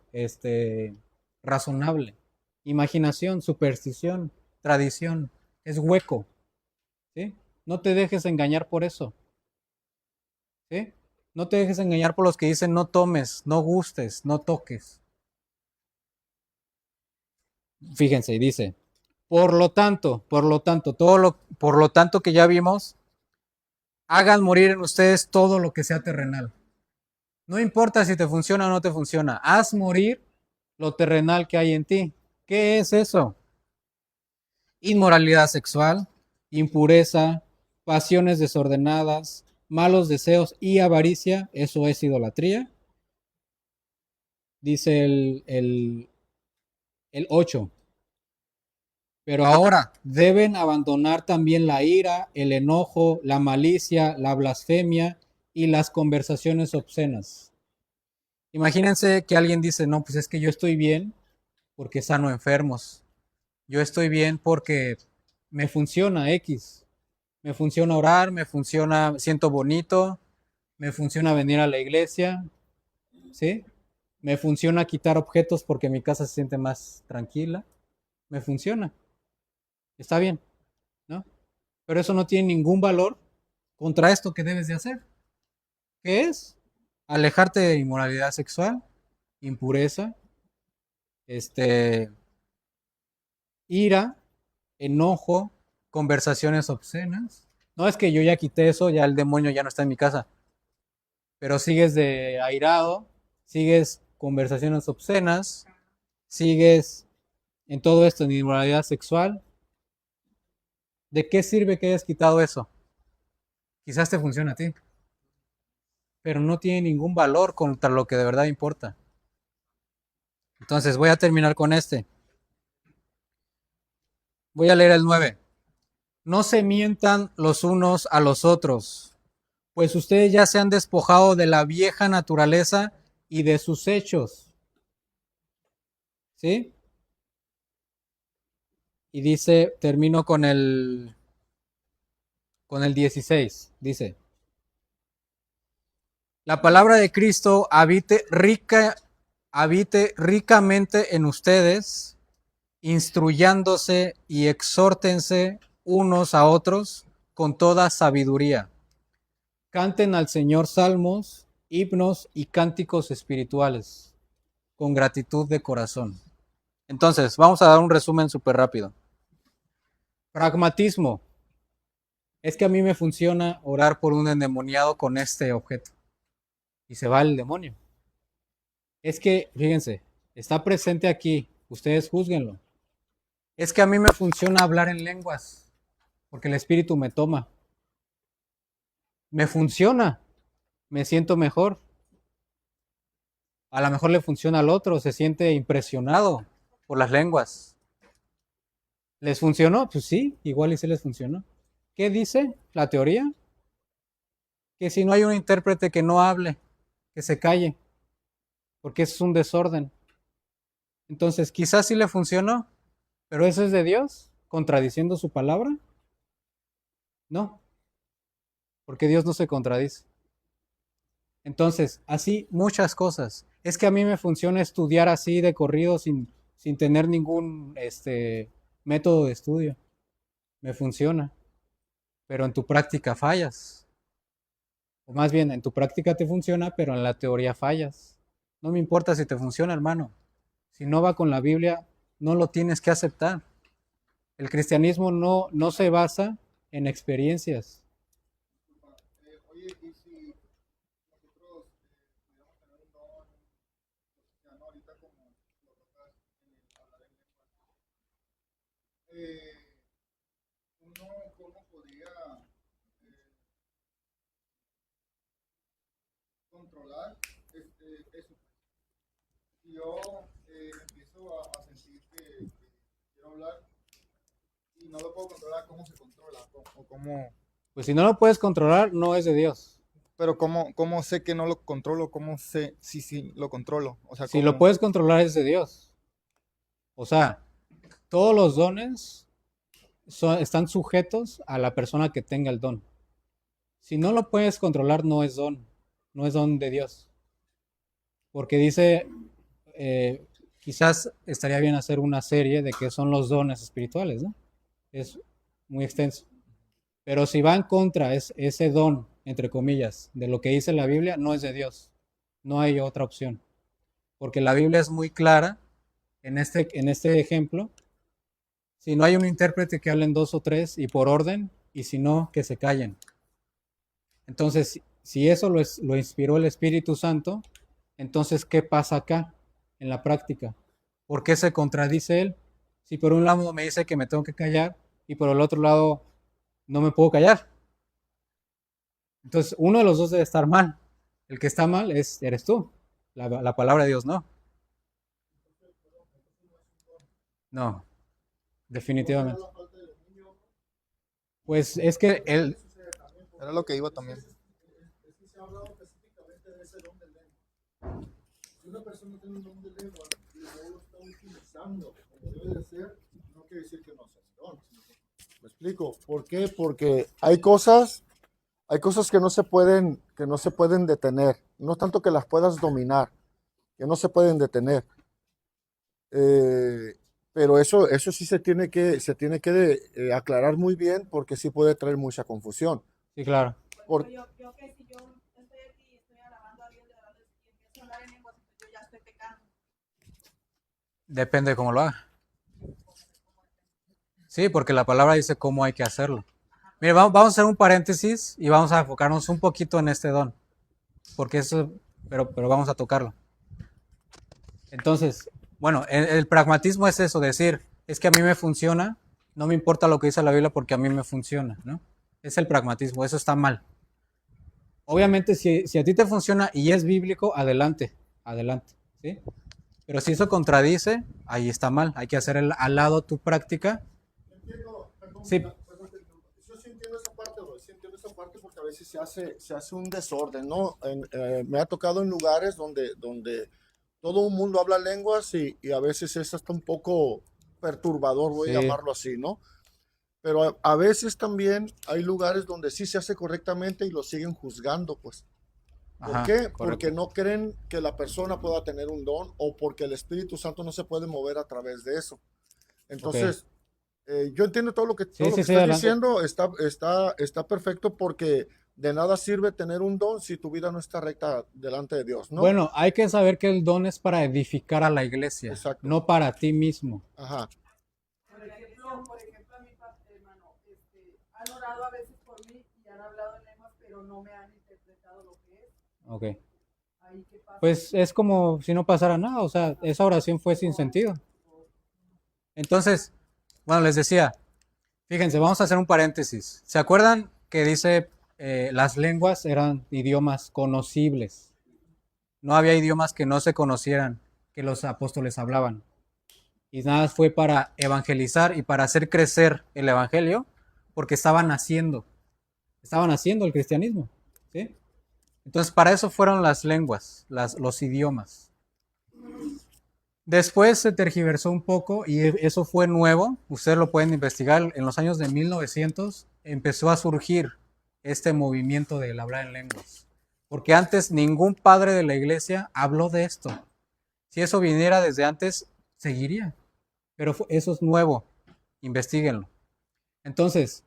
razonable. Imaginación, superstición, tradición, es hueco, ¿sí? No te dejes engañar por eso, ¿sí? No te dejes engañar por los que dicen no tomes, no gustes, no toques. Fíjense, y dice, por lo tanto que ya vimos, hagan morir en ustedes todo lo que sea terrenal. No importa si te funciona o no te funciona, haz morir lo terrenal que hay en ti. ¿Qué es eso? Inmoralidad sexual, impureza, pasiones desordenadas, malos deseos y avaricia, eso es idolatría. Dice el 8. Pero ahora deben abandonar también la ira, el enojo, la malicia, la blasfemia y las conversaciones obscenas. Imagínense que alguien dice, no, pues es que yo estoy bien porque sano enfermos. Yo estoy bien porque me funciona X. Me funciona orar, me funciona, siento bonito, me funciona venir a la iglesia, ¿sí? Me funciona quitar objetos porque mi casa se siente más tranquila. Me funciona. Está bien, ¿no? Pero eso no tiene ningún valor contra esto que debes de hacer. ¿Qué es? Alejarte de inmoralidad sexual, impureza, este, ira, enojo, conversaciones obscenas. No es que yo ya quité eso, ya el demonio ya no está en mi casa, pero sigues de airado, sigues conversaciones obscenas, sigues en todo esto en inmoralidad sexual. ¿De qué sirve que hayas quitado eso? Quizás te funcione a ti, pero no tiene ningún valor contra lo que de verdad importa. Entonces voy a terminar con este. Voy a leer el 9. No se mientan los unos a los otros, pues ustedes ya se han despojado de la vieja naturaleza y de sus hechos. ¿Sí? Y dice, termino con el 16. Dice, la palabra de Cristo habite ricamente en ustedes, instruyándose y exhórtense unos a otros con toda sabiduría. Canten al Señor salmos, himnos y cánticos espirituales con gratitud de corazón. Entonces, vamos a dar un resumen súper rápido. Pragmatismo. Es que a mí me funciona orar por un endemoniado con este objeto. Y se va el demonio. Es que, fíjense, está presente aquí. Ustedes júzguenlo. Es que a mí me funciona hablar en lenguas. Porque el espíritu me toma. Me funciona. Me siento mejor. A lo mejor le funciona al otro. Se siente impresionado por las lenguas. ¿Les funcionó? Pues sí, igual y sí les funcionó. ¿Qué dice la teoría? Que si no hay un intérprete que no hable, que se calle, porque eso es un desorden. Entonces, quizás sí le funcionó, pero eso es de Dios, contradiciendo su palabra. No, porque Dios no se contradice. Entonces, así muchas cosas. Es que a mí me funciona estudiar así de corrido sin tener ningún método de estudio. Me funciona, pero en tu práctica fallas. O más bien, en tu práctica te funciona, pero en la teoría fallas. No me importa si te funciona, hermano. Si no va con la Biblia, no lo tienes que aceptar. El cristianismo no se basa en experiencias. Oye, y si nosotros pudiéramos tener un don cristiano ahorita como lo tocas en el hablar en lenguas, eh, uno cómo podría eh, controlar eso. Si yo empiezo a sentir que quiero hablar y no lo puedo controlar, ¿cómo se controla? O cómo Pues si no lo puedes controlar, no es de Dios. Pero ¿cómo sé que no lo controlo? ¿Cómo sé si lo controlo? O sea, Si lo puedes controlar, es de Dios. O sea, todos los dones están sujetos a la persona que tenga el don. Si no lo puedes controlar, no es don de Dios. Porque dice, quizás estaría bien hacer una serie de qué son los dones espirituales, ¿no? Es muy extenso. Pero si va en contra ese don, entre comillas, de lo que dice la Biblia, no es de Dios. No hay otra opción. Porque la Biblia es muy clara en este ejemplo. Si no hay un intérprete que hablen dos o tres y por orden, y si no, que se callen. Entonces, si eso lo inspiró el Espíritu Santo, entonces, ¿qué pasa acá en la práctica? ¿Por qué se contradice él? Si por un lado me dice que me tengo que callar y por el otro lado no me puedo callar. Entonces, uno de los dos debe estar mal. El que está mal eres tú. La palabra de Dios no. No, definitivamente. Pues es que él, Era lo que iba también. Es que se ha hablado específicamente de ese don de lengua. Si una persona tiene un don de lengua y no lo está utilizando como debe de ser, no quiere decir que no sea don. ¿Me explico? ¿Por qué? Porque hay cosas que no se pueden detener. No tanto que las puedas dominar, que no se pueden detener. Eh, pero eso sí se tiene que aclarar muy bien porque sí puede traer mucha confusión. sí, claro. Por Por, ejemplo, yo que si yo estoy aquí y estoy alabando a Dios de verdad y empiezo a hablar en lenguas, entonces yo ya estoy pecando. Depende de cómo lo haga. Sí, porque la palabra dice cómo hay que hacerlo. Mire, vamos a hacer un paréntesis y vamos a enfocarnos un poquito en este don. Porque eso, pero vamos a tocarlo. Entonces, bueno, el pragmatismo es eso, decir, es que a mí me funciona, no me importa lo que dice la Biblia porque a mí me funciona, ¿no? Es el pragmatismo, eso está mal. Obviamente, si a ti te funciona y es bíblico, adelante, adelante, ¿sí? Pero si eso contradice, ahí está mal. Hay que hacer al lado tu práctica. entiendo, perdón, Sí, perdón, yo sí entiendo esa parte, bro, sí entiendo esa parte porque a veces se hace un desorden, ¿no? Me ha tocado en lugares donde todo el mundo habla lenguas y a veces es hasta un poco perturbador, voy a sí, llamarlo así, ¿no? Pero a veces también hay lugares donde sí se hace correctamente y lo siguen juzgando, pues. ¿Por ajá, qué? Porque correcto. no creen que la persona pueda tener un don o porque el Espíritu Santo no se puede mover a través de eso. Ok. Entonces, yo entiendo todo Sí, lo que sí, sí, estás adelante. diciendo, está perfecto porque de nada sirve tener un don si tu vida no está recta delante de Dios, ¿no? Bueno, hay que saber que el don es para edificar a la iglesia, Exacto. no para ti mismo. Ajá. Por ejemplo, a mi hermano, han orado a veces por mí y han hablado en lenguas, pero no me han interpretado lo que es. Ok. Ahí qué pasa. Pues es como si no pasara nada, o sea, esa oración fue sin sentido. Entonces, bueno, les decía, fíjense, vamos a hacer un paréntesis. ¿Se acuerdan que dice las lenguas eran idiomas conocibles? No había idiomas que no se conocieran, que los apóstoles hablaban. Y nada fue para evangelizar y para hacer crecer el evangelio, porque estaban haciendo el cristianismo, ¿sí? Entonces, para eso fueron las lenguas, los idiomas. Después se tergiversó un poco y eso fue nuevo. Ustedes lo pueden investigar. En los años de 1900 empezó a surgir este movimiento del hablar en lenguas. Porque antes ningún padre de la iglesia habló de esto. Si eso viniera desde antes, seguiría. Pero eso es nuevo. Investíguenlo. Entonces,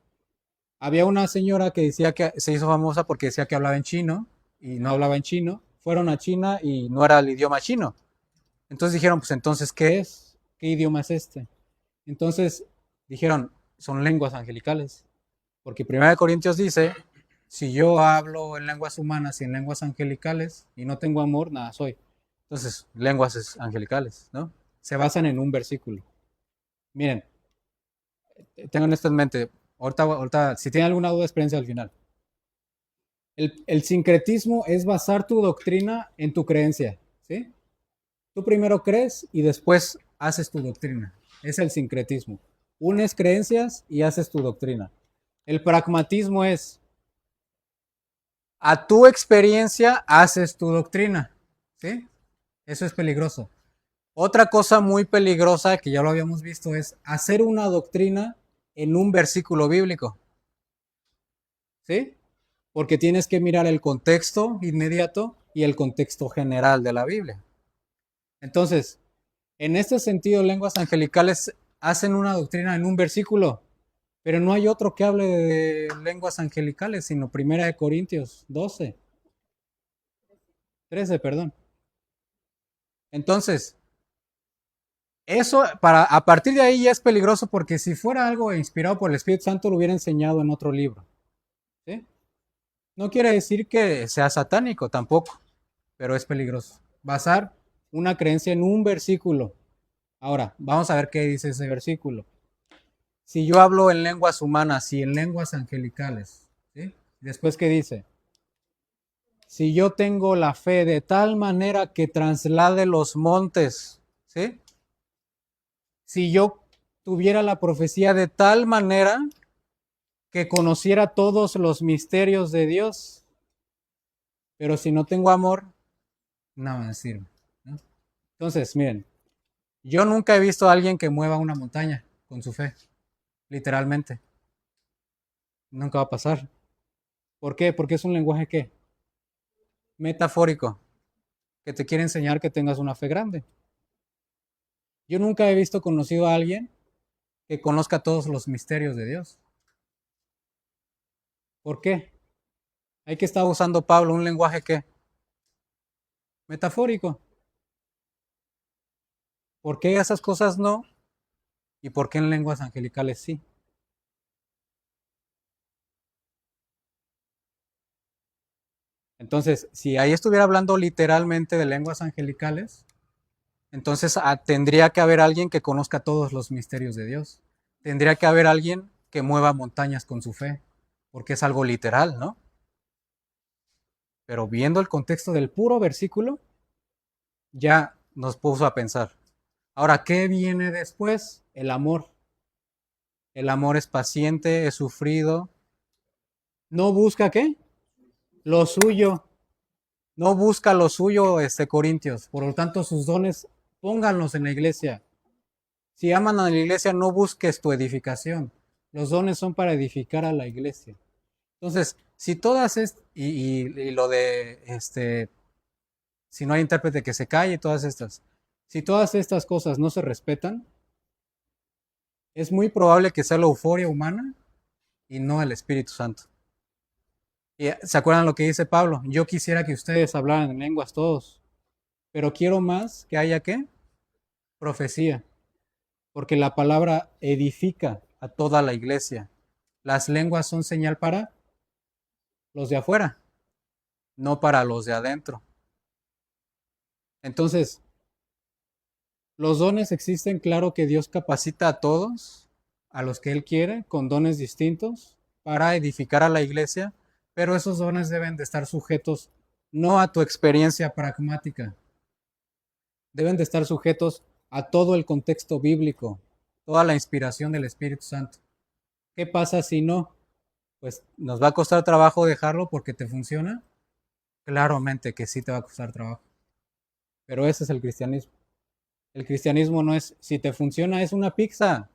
había una señora que decía que se hizo famosa porque decía que hablaba en chino y no hablaba en chino. Fueron a China y no era el idioma chino. Entonces dijeron, pues entonces, ¿qué es? ¿Qué idioma es este? Entonces dijeron, son lenguas angelicales. Porque 1 Corintios dice, si yo hablo en lenguas humanas y en lenguas angelicales y no tengo amor, nada soy. Entonces, lenguas angelicales, ¿no? Se basan en un versículo. Miren, tengan esto en mente. Ahorita, si tienen alguna duda, espérense al final. El sincretismo es basar tu doctrina en tu creencia, ¿sí? Tú primero crees y después haces tu doctrina. Es el sincretismo. Unes creencias y haces tu doctrina. El pragmatismo es, a tu experiencia haces tu doctrina, ¿sí? Eso es peligroso. Otra cosa muy peligrosa que ya lo habíamos visto es hacer una doctrina en un versículo bíblico, ¿sí? Porque tienes que mirar el contexto inmediato y el contexto general de la Biblia. Entonces, en este sentido, lenguas angelicales hacen una doctrina en un versículo, pero no hay otro que hable de lenguas angelicales, sino 1 Corintios 12, 13, perdón. Entonces, eso a partir de ahí ya es peligroso porque si fuera algo inspirado por el Espíritu Santo lo hubiera enseñado en otro libro, ¿sí? No quiere decir que sea satánico tampoco, pero es peligroso. Basar una creencia en un versículo. Ahora, vamos a ver qué dice ese versículo. Si yo hablo en lenguas humanas y en lenguas angelicales, ¿sí? Después, ¿qué dice? Si yo tengo la fe de tal manera que traslade los montes, ¿sí? Si yo tuviera la profecía de tal manera que conociera todos los misterios de Dios, pero si no tengo amor, nada me sirve, ¿no? Entonces, miren, yo nunca he visto a alguien que mueva una montaña con su fe, literalmente. Nunca va a pasar. ¿Por qué? Porque es un lenguaje ¿qué? Metafórico, que te quiere enseñar que tengas una fe grande. Yo nunca he visto conocido a alguien que conozca todos los misterios de Dios. ¿Por qué? Hay que estar usando Pablo un lenguaje ¿qué? Metafórico. ¿Por qué esas cosas no? ¿Y por qué en lenguas angelicales sí? Entonces, si ahí estuviera hablando literalmente de lenguas angelicales, entonces tendría que haber alguien que conozca todos los misterios de Dios. Tendría que haber alguien que mueva montañas con su fe, porque es algo literal, ¿no? Pero viendo el contexto del puro versículo, ya nos puso a pensar. Ahora, ¿qué viene después? El amor. El amor es paciente, es sufrido. ¿No busca qué? Lo suyo. No busca lo suyo, Corintios. Por lo tanto, sus dones, pónganlos en la iglesia. Si aman a la iglesia, no busques tu edificación. Los dones son para edificar a la iglesia. Entonces, si todas y lo de si no hay intérprete que se calle, todas estas. Si todas estas cosas no se respetan, es muy probable que sea la euforia humana y no el Espíritu Santo. Y ¿se acuerdan lo que dice Pablo? Yo quisiera que ustedes hablaran en lenguas todos, pero quiero más que haya ¿qué? Profecía, porque la palabra edifica a toda la iglesia. Las lenguas son señal para los de afuera, no para los de adentro. Entonces, los dones existen, claro que Dios capacita a todos, a los que Él quiere, con dones distintos, para edificar a la iglesia, pero esos dones deben de estar sujetos no a tu experiencia pragmática, deben de estar sujetos a todo el contexto bíblico, toda la inspiración del Espíritu Santo. ¿Qué pasa si no? Pues nos va a costar trabajo dejarlo porque te funciona. Claramente que sí te va a costar trabajo. Pero ese es el cristianismo. El cristianismo no es, si te funciona, es una pizza.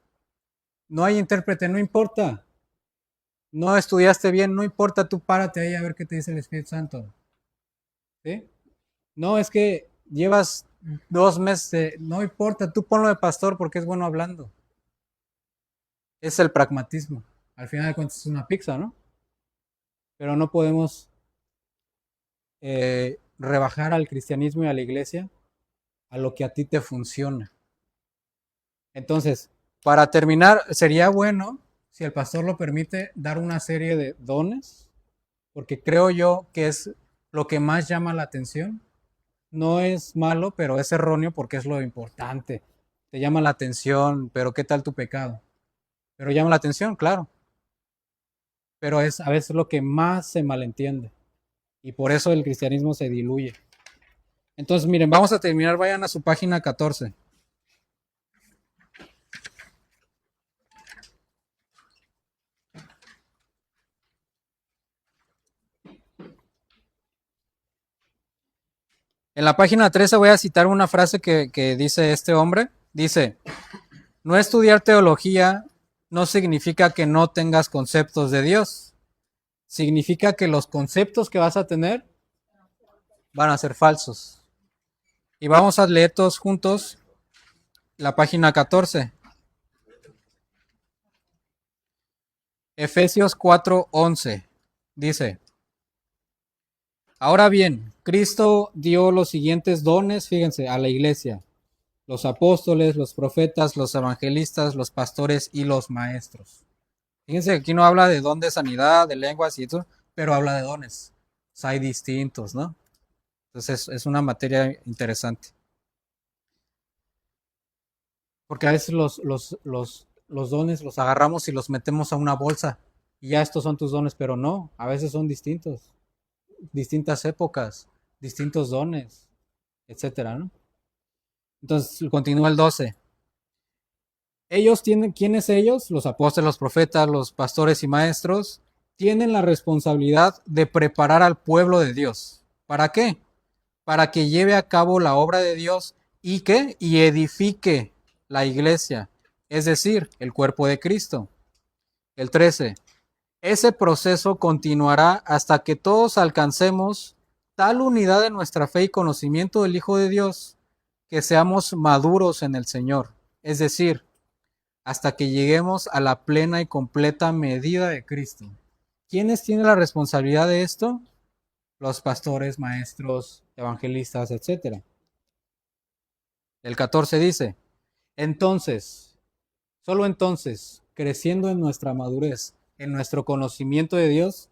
No hay intérprete, no importa. No estudiaste bien, no importa, tú párate ahí a ver qué te dice el Espíritu Santo. ¿Sí? No, es que llevas 2 meses, no importa, tú ponlo de pastor porque es bueno hablando. Es el pragmatismo. Al final de cuentas es una pizza, ¿no? Pero no podemos rebajar al cristianismo y a la iglesia a lo que a ti te funciona. Entonces, para terminar, sería bueno, si el pastor lo permite, dar una serie de dones, porque creo yo que es lo que más llama la atención. No es malo, pero es erróneo porque es lo importante. Te llama la atención, pero ¿qué tal tu pecado? Pero llama la atención, claro. Pero es a veces lo que más se malentiende. Y por eso el cristianismo se diluye. Entonces, miren, vamos a terminar. Vayan a su página 14. En la página 13 voy a citar una frase que dice este hombre. Dice, no estudiar teología no significa que no tengas conceptos de Dios. Significa que los conceptos que vas a tener van a ser falsos. Y vamos a leer todos juntos la página 14. Efesios 4:11 dice, ahora bien, Cristo dio los siguientes dones, fíjense, a la iglesia: los apóstoles, los profetas, los evangelistas, los pastores y los maestros. Fíjense que aquí no habla de don de sanidad, de lenguas y eso, pero habla de dones. O sea, hay distintos, ¿no? Entonces es una materia interesante. Porque a veces los dones los agarramos y los metemos a una bolsa. Y ya estos son tus dones, pero no, a veces son distintos. Distintas épocas, distintos dones, etcétera, ¿no? Entonces continúa el 12. Ellos tienen, ¿quiénes ellos? Los apóstoles, los profetas, los pastores y maestros, tienen la responsabilidad de preparar al pueblo de Dios. ¿Para qué? Para que lleve a cabo la obra de Dios y que y edifique la iglesia, es decir, el cuerpo de Cristo. El 13. Ese proceso continuará hasta que todos alcancemos tal unidad de nuestra fe y conocimiento del Hijo de Dios, que seamos maduros en el Señor, es decir, hasta que lleguemos a la plena y completa medida de Cristo. ¿Quiénes tienen la responsabilidad de esto? Los pastores, maestros, evangelistas, etc. El 14 dice, entonces, solo entonces, creciendo en nuestra madurez, en nuestro conocimiento de Dios,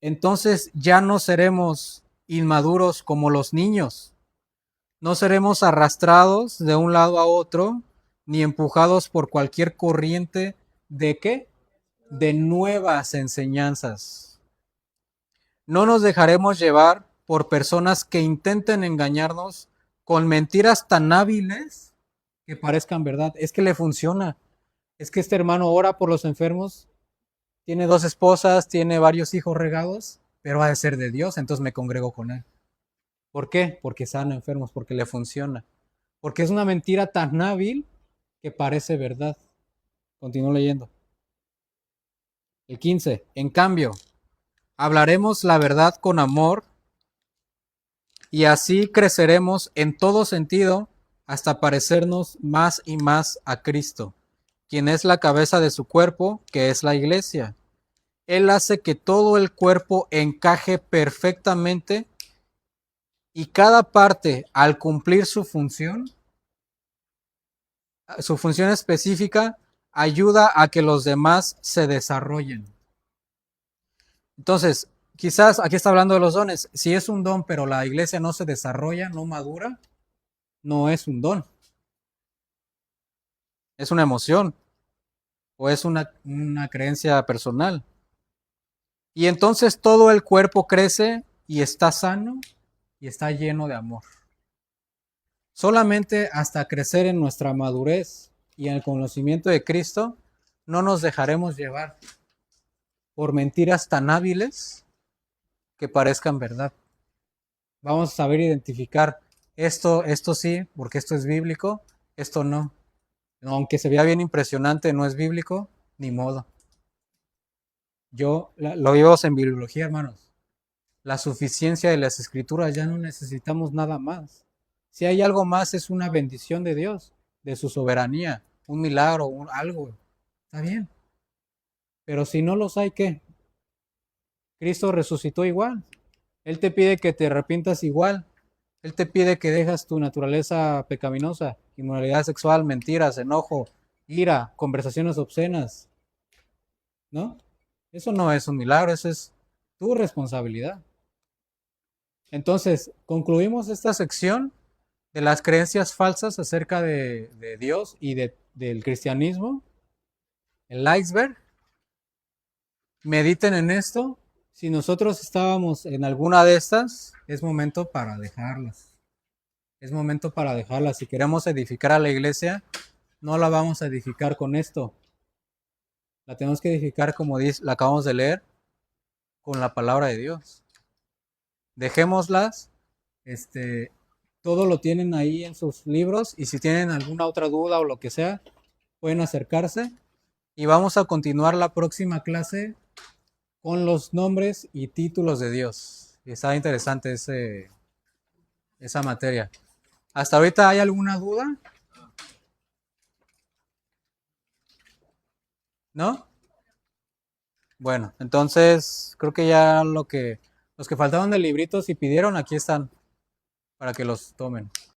entonces ya no seremos inmaduros como los niños. No seremos arrastrados de un lado a otro, ni empujados por cualquier corriente de ¿qué? De nuevas enseñanzas. No nos dejaremos llevar por personas que intenten engañarnos con mentiras tan hábiles que parezcan verdad. Es que le funciona. Es que este hermano ora por los enfermos, tiene 2 esposas, tiene varios hijos regados, pero ha de ser de Dios, entonces me congrego con él. ¿Por qué? Porque sana enfermos, porque le funciona. Porque es una mentira tan hábil que parece verdad. Continúo leyendo. El 15. En cambio, hablaremos la verdad con amor y así creceremos en todo sentido hasta parecernos más y más a Cristo, quien es la cabeza de su cuerpo, que es la iglesia. Él hace que todo el cuerpo encaje perfectamente y cada parte, al cumplir su función específica, ayuda a que los demás se desarrollen. Entonces, quizás aquí está hablando de los dones. Si es un don, pero la iglesia no se desarrolla, no madura, no es un don. Es una emoción o es una creencia personal. Y entonces todo el cuerpo crece y está sano y está lleno de amor. Solamente hasta crecer en nuestra madurez y en el conocimiento de Cristo, no nos dejaremos llevar por mentiras tan hábiles que parezcan verdad. Vamos a saber identificar esto sí, porque esto es bíblico, esto no. Aunque se vea bien impresionante, no es bíblico, ni modo. Lo vimos en bibliología, hermanos. La suficiencia de las escrituras, ya no necesitamos nada más. Si hay algo más, es una bendición de Dios, de su soberanía, un milagro, algo. Está bien. Pero si no los hay, ¿qué? Cristo resucitó igual. Él te pide que te arrepientas igual. Él te pide que dejas tu naturaleza pecaminosa, inmoralidad sexual, mentiras, enojo, ira, conversaciones obscenas. ¿No? Eso no es un milagro, eso es tu responsabilidad. Entonces, concluimos esta sección de las creencias falsas acerca de Dios y del cristianismo. El iceberg. Mediten en esto. Si nosotros estábamos en alguna de estas, es momento para dejarlas. Es momento para dejarlas. Si queremos edificar a la iglesia, no la vamos a edificar con esto. La tenemos que edificar, como la acabamos de leer, con la palabra de Dios. Dejémoslas todo lo tienen ahí en sus libros y si tienen alguna otra duda o lo que sea, pueden acercarse. Y vamos a continuar la próxima clase con los nombres y títulos de Dios. Y está interesante esa materia. ¿Hasta ahorita hay alguna duda? ¿No? Bueno, entonces creo que ya los que faltaban del librito, si pidieron, aquí están para que los tomen.